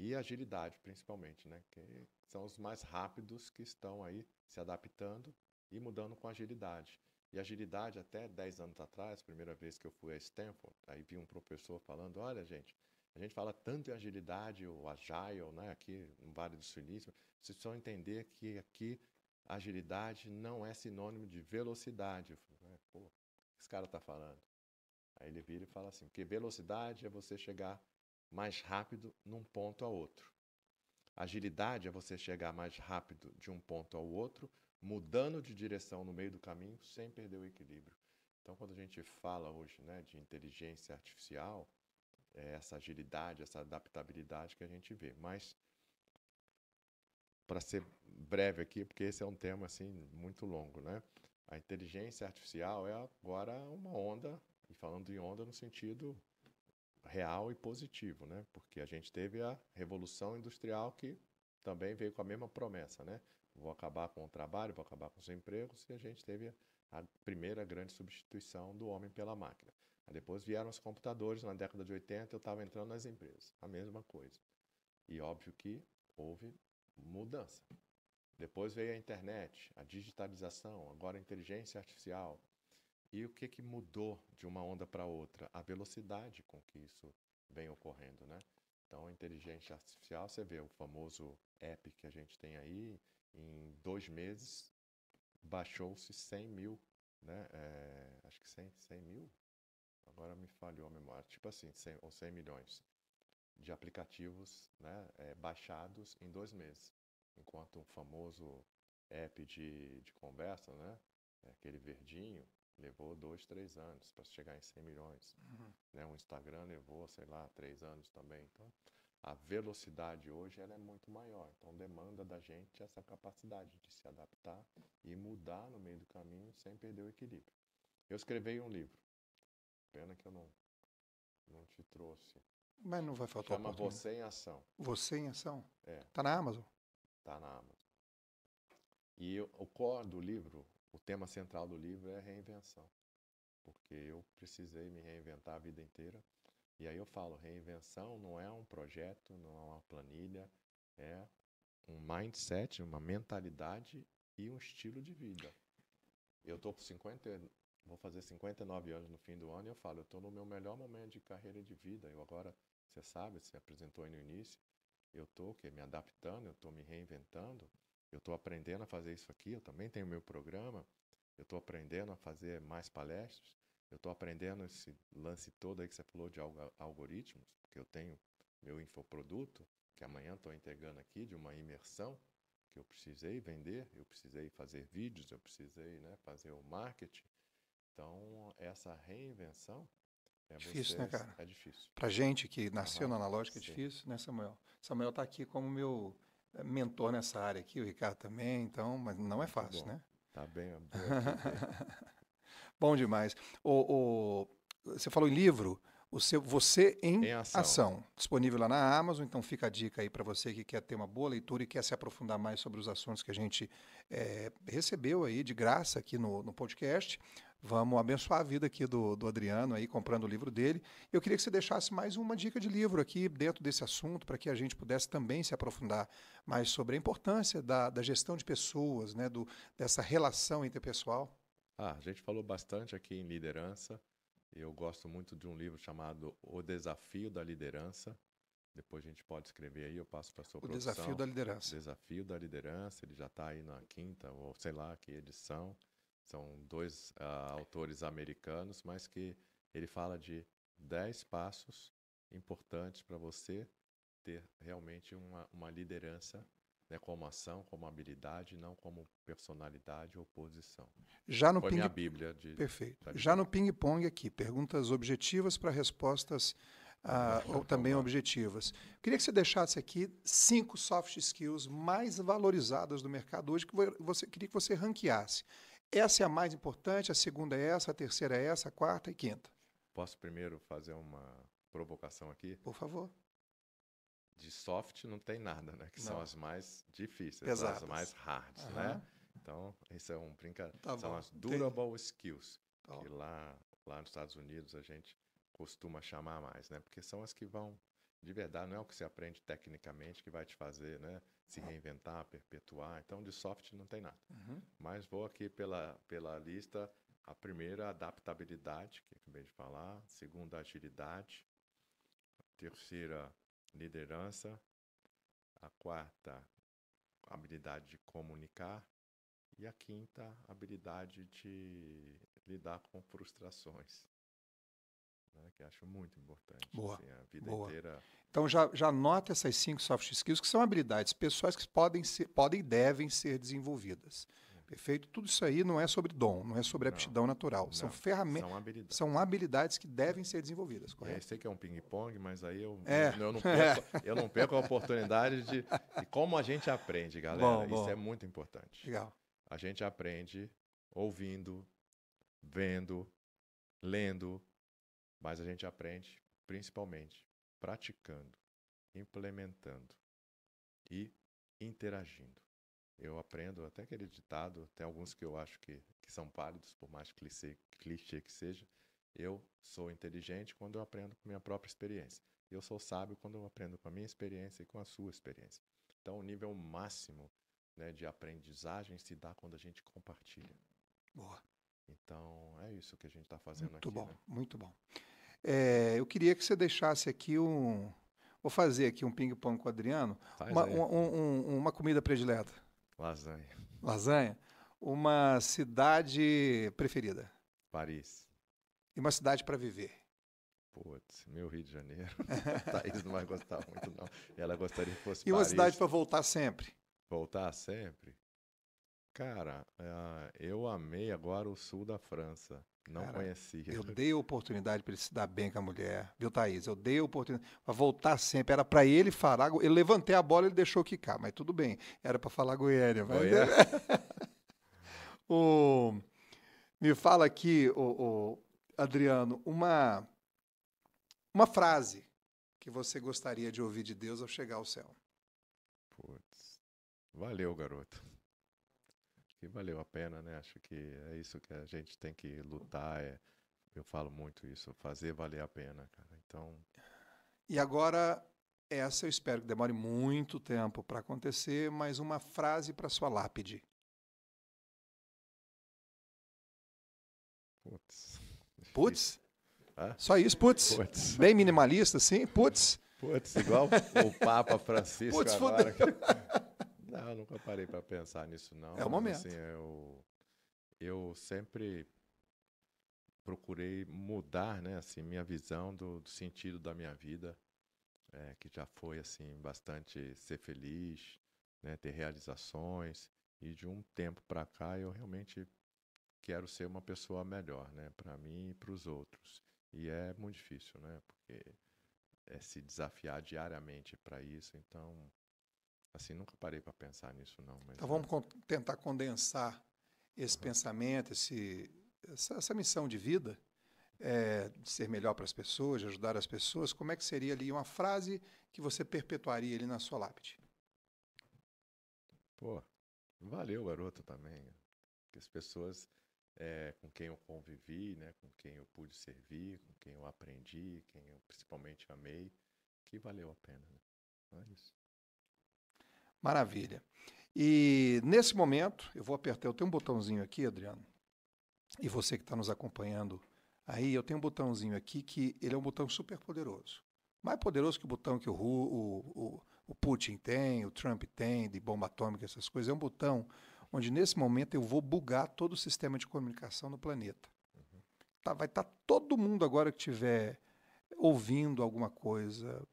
E agilidade, principalmente, né? Que são os mais rápidos que estão aí se adaptando e mudando com agilidade. E agilidade, até 10 anos atrás, primeira vez que eu fui a Stanford, aí vi um professor falando, olha, gente, a gente fala tanto em agilidade, o agile, né? Aqui no Vale do Silício, vocês precisam entender que aqui agilidade não é sinônimo de velocidade. Eu falei, pô, o que esse cara está falando? Aí ele vira e fala assim, porque velocidade é você chegar mais rápido num ponto a outro. Agilidade é você chegar mais rápido de um ponto ao outro, mudando de direção no meio do caminho, sem perder o equilíbrio. Então, quando a gente fala hoje, né, de inteligência artificial, é essa agilidade, essa adaptabilidade que a gente vê. Mas, para ser breve aqui, porque esse é um tema assim, muito longo, né? A inteligência artificial é agora uma onda, e falando em onda no sentido real e positivo, né? Porque a gente teve a Revolução Industrial que também veio com a mesma promessa, né? Vou acabar com o trabalho, vou acabar com os empregos, e a gente teve a primeira grande substituição do homem pela máquina. Aí depois vieram os computadores, na década de 80 eu estava entrando nas empresas, a mesma coisa. E óbvio que houve mudança. Depois veio a internet, a digitalização, agora a inteligência artificial. E o que mudou de uma onda para outra? A velocidade com que isso vem ocorrendo, né? Então, a inteligência artificial, você vê o famoso app que a gente tem aí, em 2 meses, baixou-se 100 mil, né? Acho que 100 mil? Agora me falhou a memória. Tipo assim, 100 milhões de aplicativos, né, baixados em 2 meses. Enquanto o famoso app de conversa, né? Aquele verdinho, levou 2, 3 anos para chegar em 100 milhões. Uhum. Né? O Instagram levou, 3 anos também. Então, a velocidade hoje ela é muito maior. Então, demanda da gente essa capacidade de se adaptar e mudar no meio do caminho sem perder o equilíbrio. Eu escrevi um livro. Pena que eu não te trouxe. Mas não vai faltar. Chama Você em Ação. Você em Ação? É. Tá na Amazon? Tá na Amazon. E o core do livro, o tema central do livro é reinvenção. Porque eu precisei me reinventar a vida inteira. E aí eu falo, reinvenção não é um projeto, não é uma planilha, é um mindset, uma mentalidade e um estilo de vida. Eu estou com vou fazer 59 anos no fim do ano e eu falo, eu estou no meu melhor momento de carreira e de vida. Eu agora, você sabe, você apresentou aí no início, eu estou me adaptando, eu estou me reinventando, eu estou aprendendo a fazer isso aqui, eu também tenho meu programa, eu estou aprendendo a fazer mais palestras, eu estou aprendendo esse lance todo aí que você falou de algoritmos, porque eu tenho meu infoproduto, que amanhã estou entregando aqui, de uma imersão, que eu precisei vender, eu precisei fazer vídeos, eu precisei, né, fazer o marketing. Então, essa reinvenção Difícil, né, cara? é difícil. Pra gente que nasceu no analógico é sim. difícil, né, Samuel? Samuel está aqui como meu mentor nessa área aqui, o Ricardo também, então, mas não é fácil, né? Tá bem, Bom demais. Você falou em livro, Você em Ação, disponível lá na Amazon, então fica a dica aí para você que quer ter uma boa leitura e quer se aprofundar mais sobre os assuntos que a gente recebeu aí de graça aqui no podcast. Vamos abençoar a vida aqui do Adriano aí, comprando o livro dele. Eu queria que você deixasse mais uma dica de livro aqui dentro desse assunto, para que a gente pudesse também se aprofundar mais sobre a importância da gestão de pessoas, né, dessa relação interpessoal. A gente falou bastante aqui em liderança. Eu gosto muito de um livro chamado O Desafio da Liderança. Depois a gente pode escrever aí, eu passo para a sua produção. O Desafio da Liderança. O Desafio da Liderança, ele já está aí na 5ª, ou sei lá que edição. São 2 autores americanos, mas que ele fala de 10 passos importantes para você ter realmente uma liderança, né, como ação, como habilidade, não como personalidade ou posição. Já no Foi minha Bíblia. Perfeito. Já no ping-pong aqui, perguntas objetivas para respostas ou também objetivas. Eu queria que você deixasse aqui 5 soft skills mais valorizadas do mercado hoje, queria que você ranqueasse. Essa é a mais importante, a segunda é essa, a terceira é essa, a quarta e quinta. Posso primeiro fazer uma provocação aqui? Por favor. De soft não tem nada, né? Que são as mais difíceis, pesadas, as mais hards, né? Então, isso é um são as durable skills, que lá nos Estados Unidos a gente costuma chamar mais, né? Porque são as que vão, de verdade, não é o que você aprende tecnicamente que vai te fazer, né, se reinventar, perpetuar. Então, de soft não tem nada. Mas vou aqui pela lista. A primeira, adaptabilidade, que eu acabei de falar. A segunda, agilidade. A terceira, liderança. A quarta, habilidade de comunicar. E a quinta, habilidade de lidar com frustrações, né, que acho muito importante. Boa, assim, a vida inteira. Então já anota essas 5 soft skills, que são habilidades pessoais que podem e devem ser desenvolvidas. Perfeito? Tudo isso aí não é sobre dom, não é sobre aptidão natural. São ferramentas, são habilidades que devem ser desenvolvidas, correto? Eu sei que é um ping-pong, mas aí eu não perco a oportunidade de como a gente aprende, galera. Isso é muito importante. Legal. A gente aprende ouvindo, vendo, lendo, mas a gente aprende principalmente praticando, implementando e interagindo. Eu aprendo até aquele ditado, tem alguns que eu acho que são válidos, por mais clichê que seja. Eu sou inteligente quando eu aprendo com minha própria experiência. Eu sou sábio quando eu aprendo com a minha experiência e com a sua experiência. Então, o nível máximo, né, de aprendizagem se dá quando a gente compartilha. Boa. Então, é isso que a gente está fazendo muito aqui. Bom, né? Muito bom. Eu queria que você deixasse aqui Vou fazer aqui um ping-pong com o Adriano. Uma comida predileta. Lasanha. Lasanha. Uma cidade preferida. Paris. E uma cidade para viver. Putz, meu Rio de Janeiro. A Thaís não vai gostar muito, não. Ela gostaria que fosse Paris. E uma cidade para voltar sempre. Voltar sempre? Cara, eu amei agora o sul da França. Não conhecia. Eu dei a oportunidade para ele se dar bem com a mulher. Viu, Thaís? Eu dei a oportunidade para voltar sempre. Era para ele falar. Eu levantei a bola e ele deixou quicar. Mas tudo bem. Era para falar Goiânia. Mas... Me fala aqui, Adriano, uma frase que você gostaria de ouvir de Deus ao chegar ao céu. Putz, valeu, garoto. Que valeu a pena, né? Acho que é isso que a gente tem que lutar. Eu falo muito isso, fazer valer a pena, cara. Então. E agora, essa eu espero que demore muito tempo para acontecer, mas uma frase para sua lápide. Putz. Putz? Só isso, putz. Bem minimalista, sim? Putz. Putz, igual o Papa Francisco Putz, agora. Não, nunca parei para pensar nisso, não. É o momento. Assim, eu sempre procurei mudar, né, assim, minha visão do sentido da minha vida, que já foi assim bastante ser feliz, né, ter realizações. E de um tempo para cá eu realmente quero ser uma pessoa melhor, né, para mim e para os outros. E é muito difícil, né, porque é se desafiar diariamente para isso. Então, assim, nunca parei para pensar nisso, não. Mas então vamos tentar condensar esse pensamento, essa missão de vida, de ser melhor para as pessoas, de ajudar as pessoas. Como é que seria ali uma frase que você perpetuaria ali na sua lápide? Pô, valeu, garoto, também. Que as pessoas com quem eu convivi, né, com quem eu pude servir, com quem eu aprendi, quem eu principalmente amei, que valeu a pena, né? É isso. Maravilha. E nesse momento, eu tenho um botãozinho aqui, Adriano, e você que está nos acompanhando aí, eu tenho um botãozinho aqui que ele é um botão super poderoso. Mais poderoso que o botão que o Putin tem, o Trump tem, de bomba atômica, essas coisas. É um botão onde, nesse momento, eu vou bugar todo o sistema de comunicação no planeta. Tá, vai estar todo mundo agora que estiver ouvindo alguma coisa,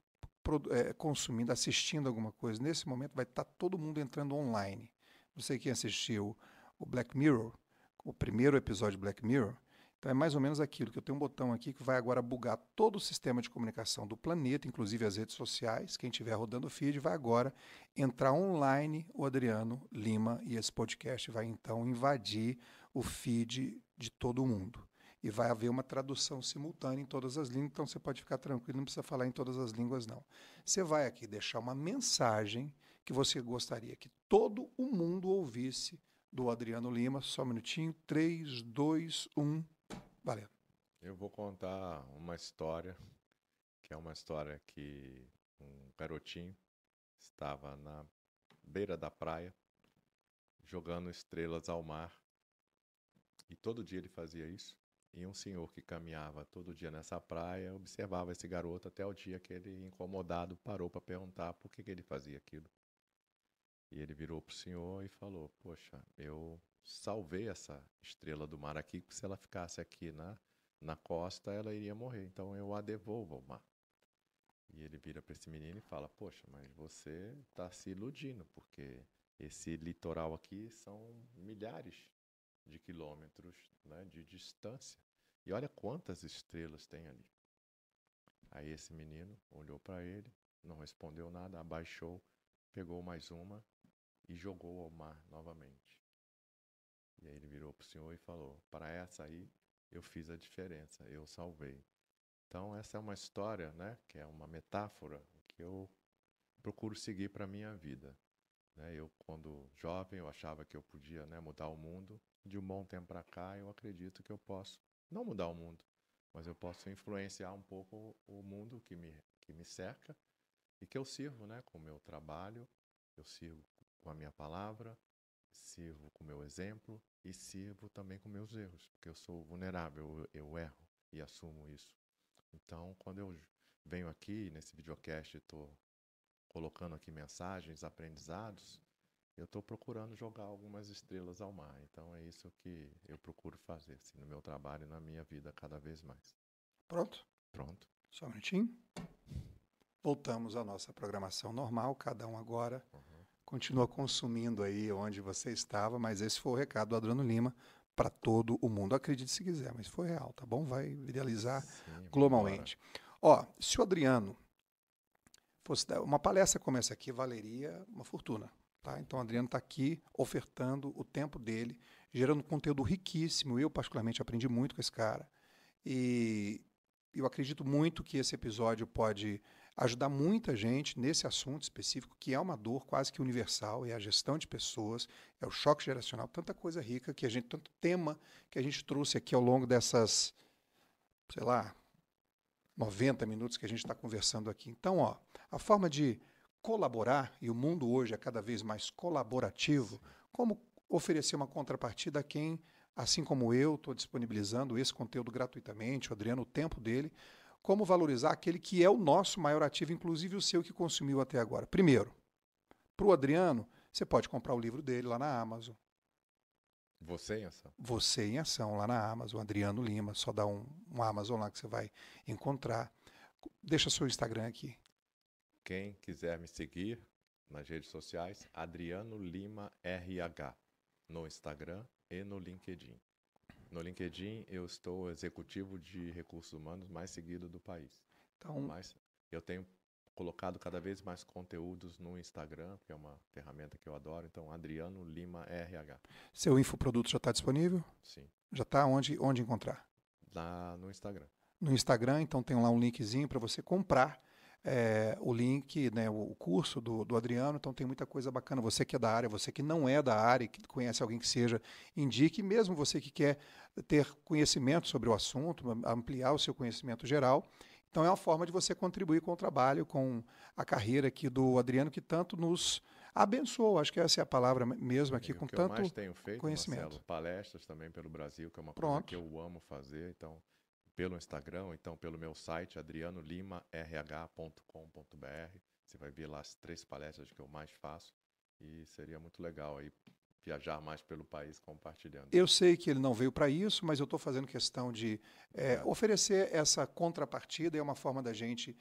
consumindo, assistindo alguma coisa. Nesse momento vai estar todo mundo entrando online. Não sei quem assistiu o Black Mirror, o primeiro episódio de Black Mirror. Então é mais ou menos aquilo, que eu tenho um botão aqui que vai agora bugar todo o sistema de comunicação do planeta, inclusive as redes sociais. Quem estiver rodando o feed vai agora entrar online o Adriano Lima e esse podcast vai então invadir o feed de todo mundo. E vai haver uma tradução simultânea em todas as línguas, então você pode ficar tranquilo, não precisa falar em todas as línguas, não. Você vai aqui deixar uma mensagem que você gostaria que todo o mundo ouvisse do Adriano Lima. Só um minutinho. 3, 2, 1. Valeu. Eu vou contar uma história, que é uma história que um garotinho estava na beira da praia, jogando estrelas ao mar. E todo dia ele fazia isso. E um senhor que caminhava todo dia nessa praia observava esse garoto até o dia que ele, incomodado, parou para perguntar por que ele fazia aquilo. E ele virou para o senhor e falou: poxa, eu salvei essa estrela do mar aqui, porque se ela ficasse aqui na costa, ela iria morrer. Então eu a devolvo ao mar. E ele vira para esse menino e fala: poxa, mas você está se iludindo, porque esse litoral aqui são milhares de quilômetros, né, de distância. E olha quantas estrelas tem ali. Aí esse menino olhou para ele, não respondeu nada, abaixou, pegou mais uma e jogou ao mar novamente. E aí ele virou para o senhor e falou: para essa aí eu fiz a diferença, eu salvei. Então essa é uma história, né, que é uma metáfora que eu procuro seguir para a minha vida. Eu, quando jovem, eu achava que eu podia, né, mudar o mundo. De um bom tempo para cá, eu acredito que eu posso, não mudar o mundo, mas eu posso influenciar um pouco o mundo que me cerca e que eu sirvo, né, com o meu trabalho, eu sirvo com a minha palavra, sirvo com o meu exemplo e sirvo também com meus erros, porque eu sou vulnerável, eu erro e assumo isso. Então, quando eu venho aqui nesse videocast e estou colocando aqui mensagens, aprendizados, eu estou procurando jogar algumas estrelas ao mar. Então é isso que eu procuro fazer assim, no meu trabalho e na minha vida cada vez mais. Pronto? Pronto. Só um minutinho. Voltamos à nossa programação normal. Cada um agora continua consumindo aí onde você estava, mas esse foi o recado do Adriano Lima para todo o mundo. Acredite se quiser, mas foi real, tá bom? Vai viralizar globalmente. Ó, se o Adriano fosse dar uma palestra como essa aqui, valeria uma fortuna. Tá? Então, o Adriano está aqui ofertando o tempo dele, gerando conteúdo riquíssimo. Eu, particularmente, aprendi muito com esse cara. E eu acredito muito que esse episódio pode ajudar muita gente nesse assunto específico, que é uma dor quase que universal, é a gestão de pessoas, é o choque geracional, tanta coisa rica, tanto tema que a gente trouxe aqui ao longo dessas, sei lá, 90 minutos que a gente está conversando aqui. Então, ó, a forma de colaborar, e o mundo hoje é cada vez mais colaborativo, como oferecer uma contrapartida a quem, assim como eu, estou disponibilizando esse conteúdo gratuitamente, o Adriano, o tempo dele, como valorizar aquele que é o nosso maior ativo, inclusive o seu que consumiu até agora. Primeiro, para o Adriano, você pode comprar o livro dele lá na Amazon. Você em Ação. Você em Ação, lá na Amazon, Adriano Lima. Só dá um Amazon lá que você vai encontrar. Deixa seu Instagram aqui. Quem quiser me seguir nas redes sociais, Adriano Lima RH, no Instagram e no LinkedIn. No LinkedIn, eu estou executivo de recursos humanos mais seguido do país. Então, mas eu tenho colocado cada vez mais conteúdos no Instagram, que é uma ferramenta que eu adoro. Então, Adriano Lima RH. Seu infoproduto já está disponível? Sim. Já está? Onde encontrar? Lá no Instagram. No Instagram, então tem lá um linkzinho para você comprar o link, né, o curso do Adriano. Então tem muita coisa bacana. Você que é da área, você que não é da área, que conhece alguém que seja, indique. Mesmo você que quer ter conhecimento sobre o assunto, ampliar o seu conhecimento geral. Então é uma forma de você contribuir com o trabalho, com a carreira aqui do Adriano, que tanto nos abençoou. Acho que essa é a palavra mesmo aqui, com tanto mais tenho feito, conhecimento. Marcelo, palestras também pelo Brasil, que é uma coisa que eu amo fazer. Então, pelo Instagram, então pelo meu site, adrianolimarh.com.br. Você vai ver lá as 3 palestras que eu mais faço e seria muito legal aí viajar mais pelo país compartilhando. Eu sei que ele não veio para isso, mas eu estou fazendo questão de oferecer essa contrapartida. É uma forma da gente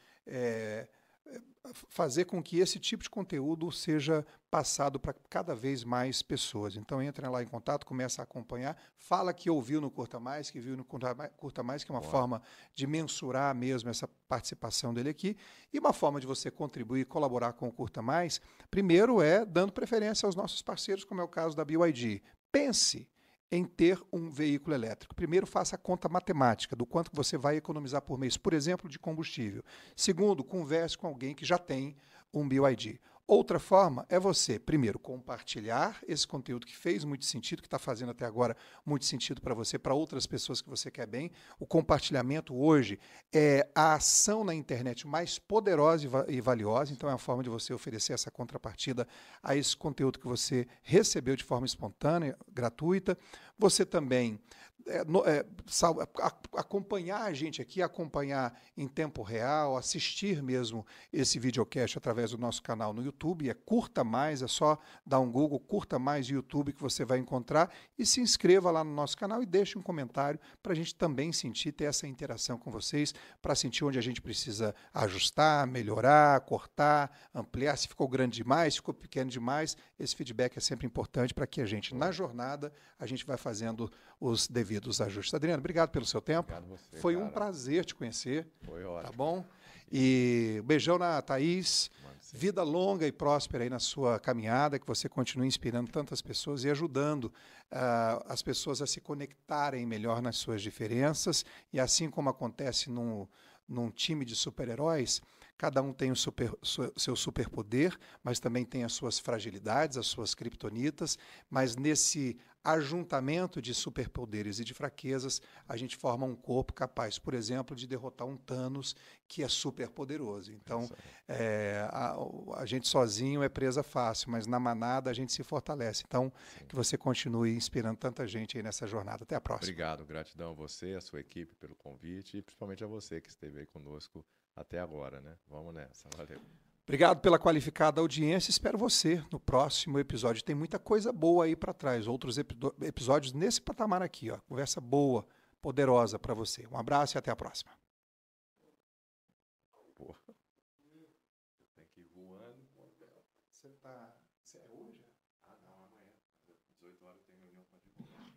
fazer com que esse tipo de conteúdo seja passado para cada vez mais pessoas. Então, entra lá em contato, começa a acompanhar, fala que ouviu no Curta Mais, que viu no Curta Mais, que é uma forma de mensurar mesmo essa participação dele aqui. E uma forma de você contribuir e colaborar com o Curta Mais, primeiro é dando preferência aos nossos parceiros, como é o caso da BYD. Pense em ter um veículo elétrico. Primeiro, faça a conta matemática do quanto você vai economizar por mês, por exemplo, de combustível. Segundo, converse com alguém que já tem um BYD. Outra forma é você, primeiro, compartilhar esse conteúdo que fez muito sentido, que está fazendo até agora muito sentido para você, para outras pessoas que você quer bem. O compartilhamento hoje é a ação na internet mais poderosa e valiosa, então é a forma de você oferecer essa contrapartida a esse conteúdo que você recebeu de forma espontânea, gratuita. Você também acompanhar a gente aqui, acompanhar em tempo real, assistir mesmo esse videocast através do nosso canal no YouTube. É Curta Mais, é só dar um Google, Curta Mais YouTube, que você vai encontrar, e se inscreva lá no nosso canal e deixe um comentário para a gente também sentir, ter essa interação com vocês, para sentir onde a gente precisa ajustar, melhorar, cortar, ampliar, se ficou grande demais, se ficou pequeno demais. Esse feedback é sempre importante para que a gente, na jornada, a gente vai fazendo os devidos ajustes. Adriano, obrigado pelo seu tempo. Obrigado você, Foi um prazer te conhecer. Foi ótimo. Tá bom? E beijão na Thaís. Vida longa e próspera aí na sua caminhada, que você continue inspirando tantas pessoas e ajudando as pessoas a se conectarem melhor nas suas diferenças. E assim como acontece num time de super-heróis, cada um tem seu superpoder, mas também tem as suas fragilidades, as suas criptonitas, mas nesse ajuntamento de superpoderes e de fraquezas, a gente forma um corpo capaz, por exemplo, de derrotar um Thanos que é super poderoso. Então, a gente sozinho é presa fácil, mas na manada a gente se fortalece. Então, que você continue inspirando tanta gente aí nessa jornada. Até a próxima. Obrigado, gratidão a você, a sua equipe pelo convite e principalmente a você que esteve aí conosco até agora, né? Vamos nessa, valeu. Obrigado pela qualificada audiência. Espero você no próximo episódio. Tem muita coisa boa aí para trás. Outros episódios nesse patamar aqui, ó. Conversa boa, poderosa para você. Um abraço e até a próxima. Porra. Tem que ir voando. Você é hoje? Ah, não, amanhã. 18 horas tem reunião com a advogada.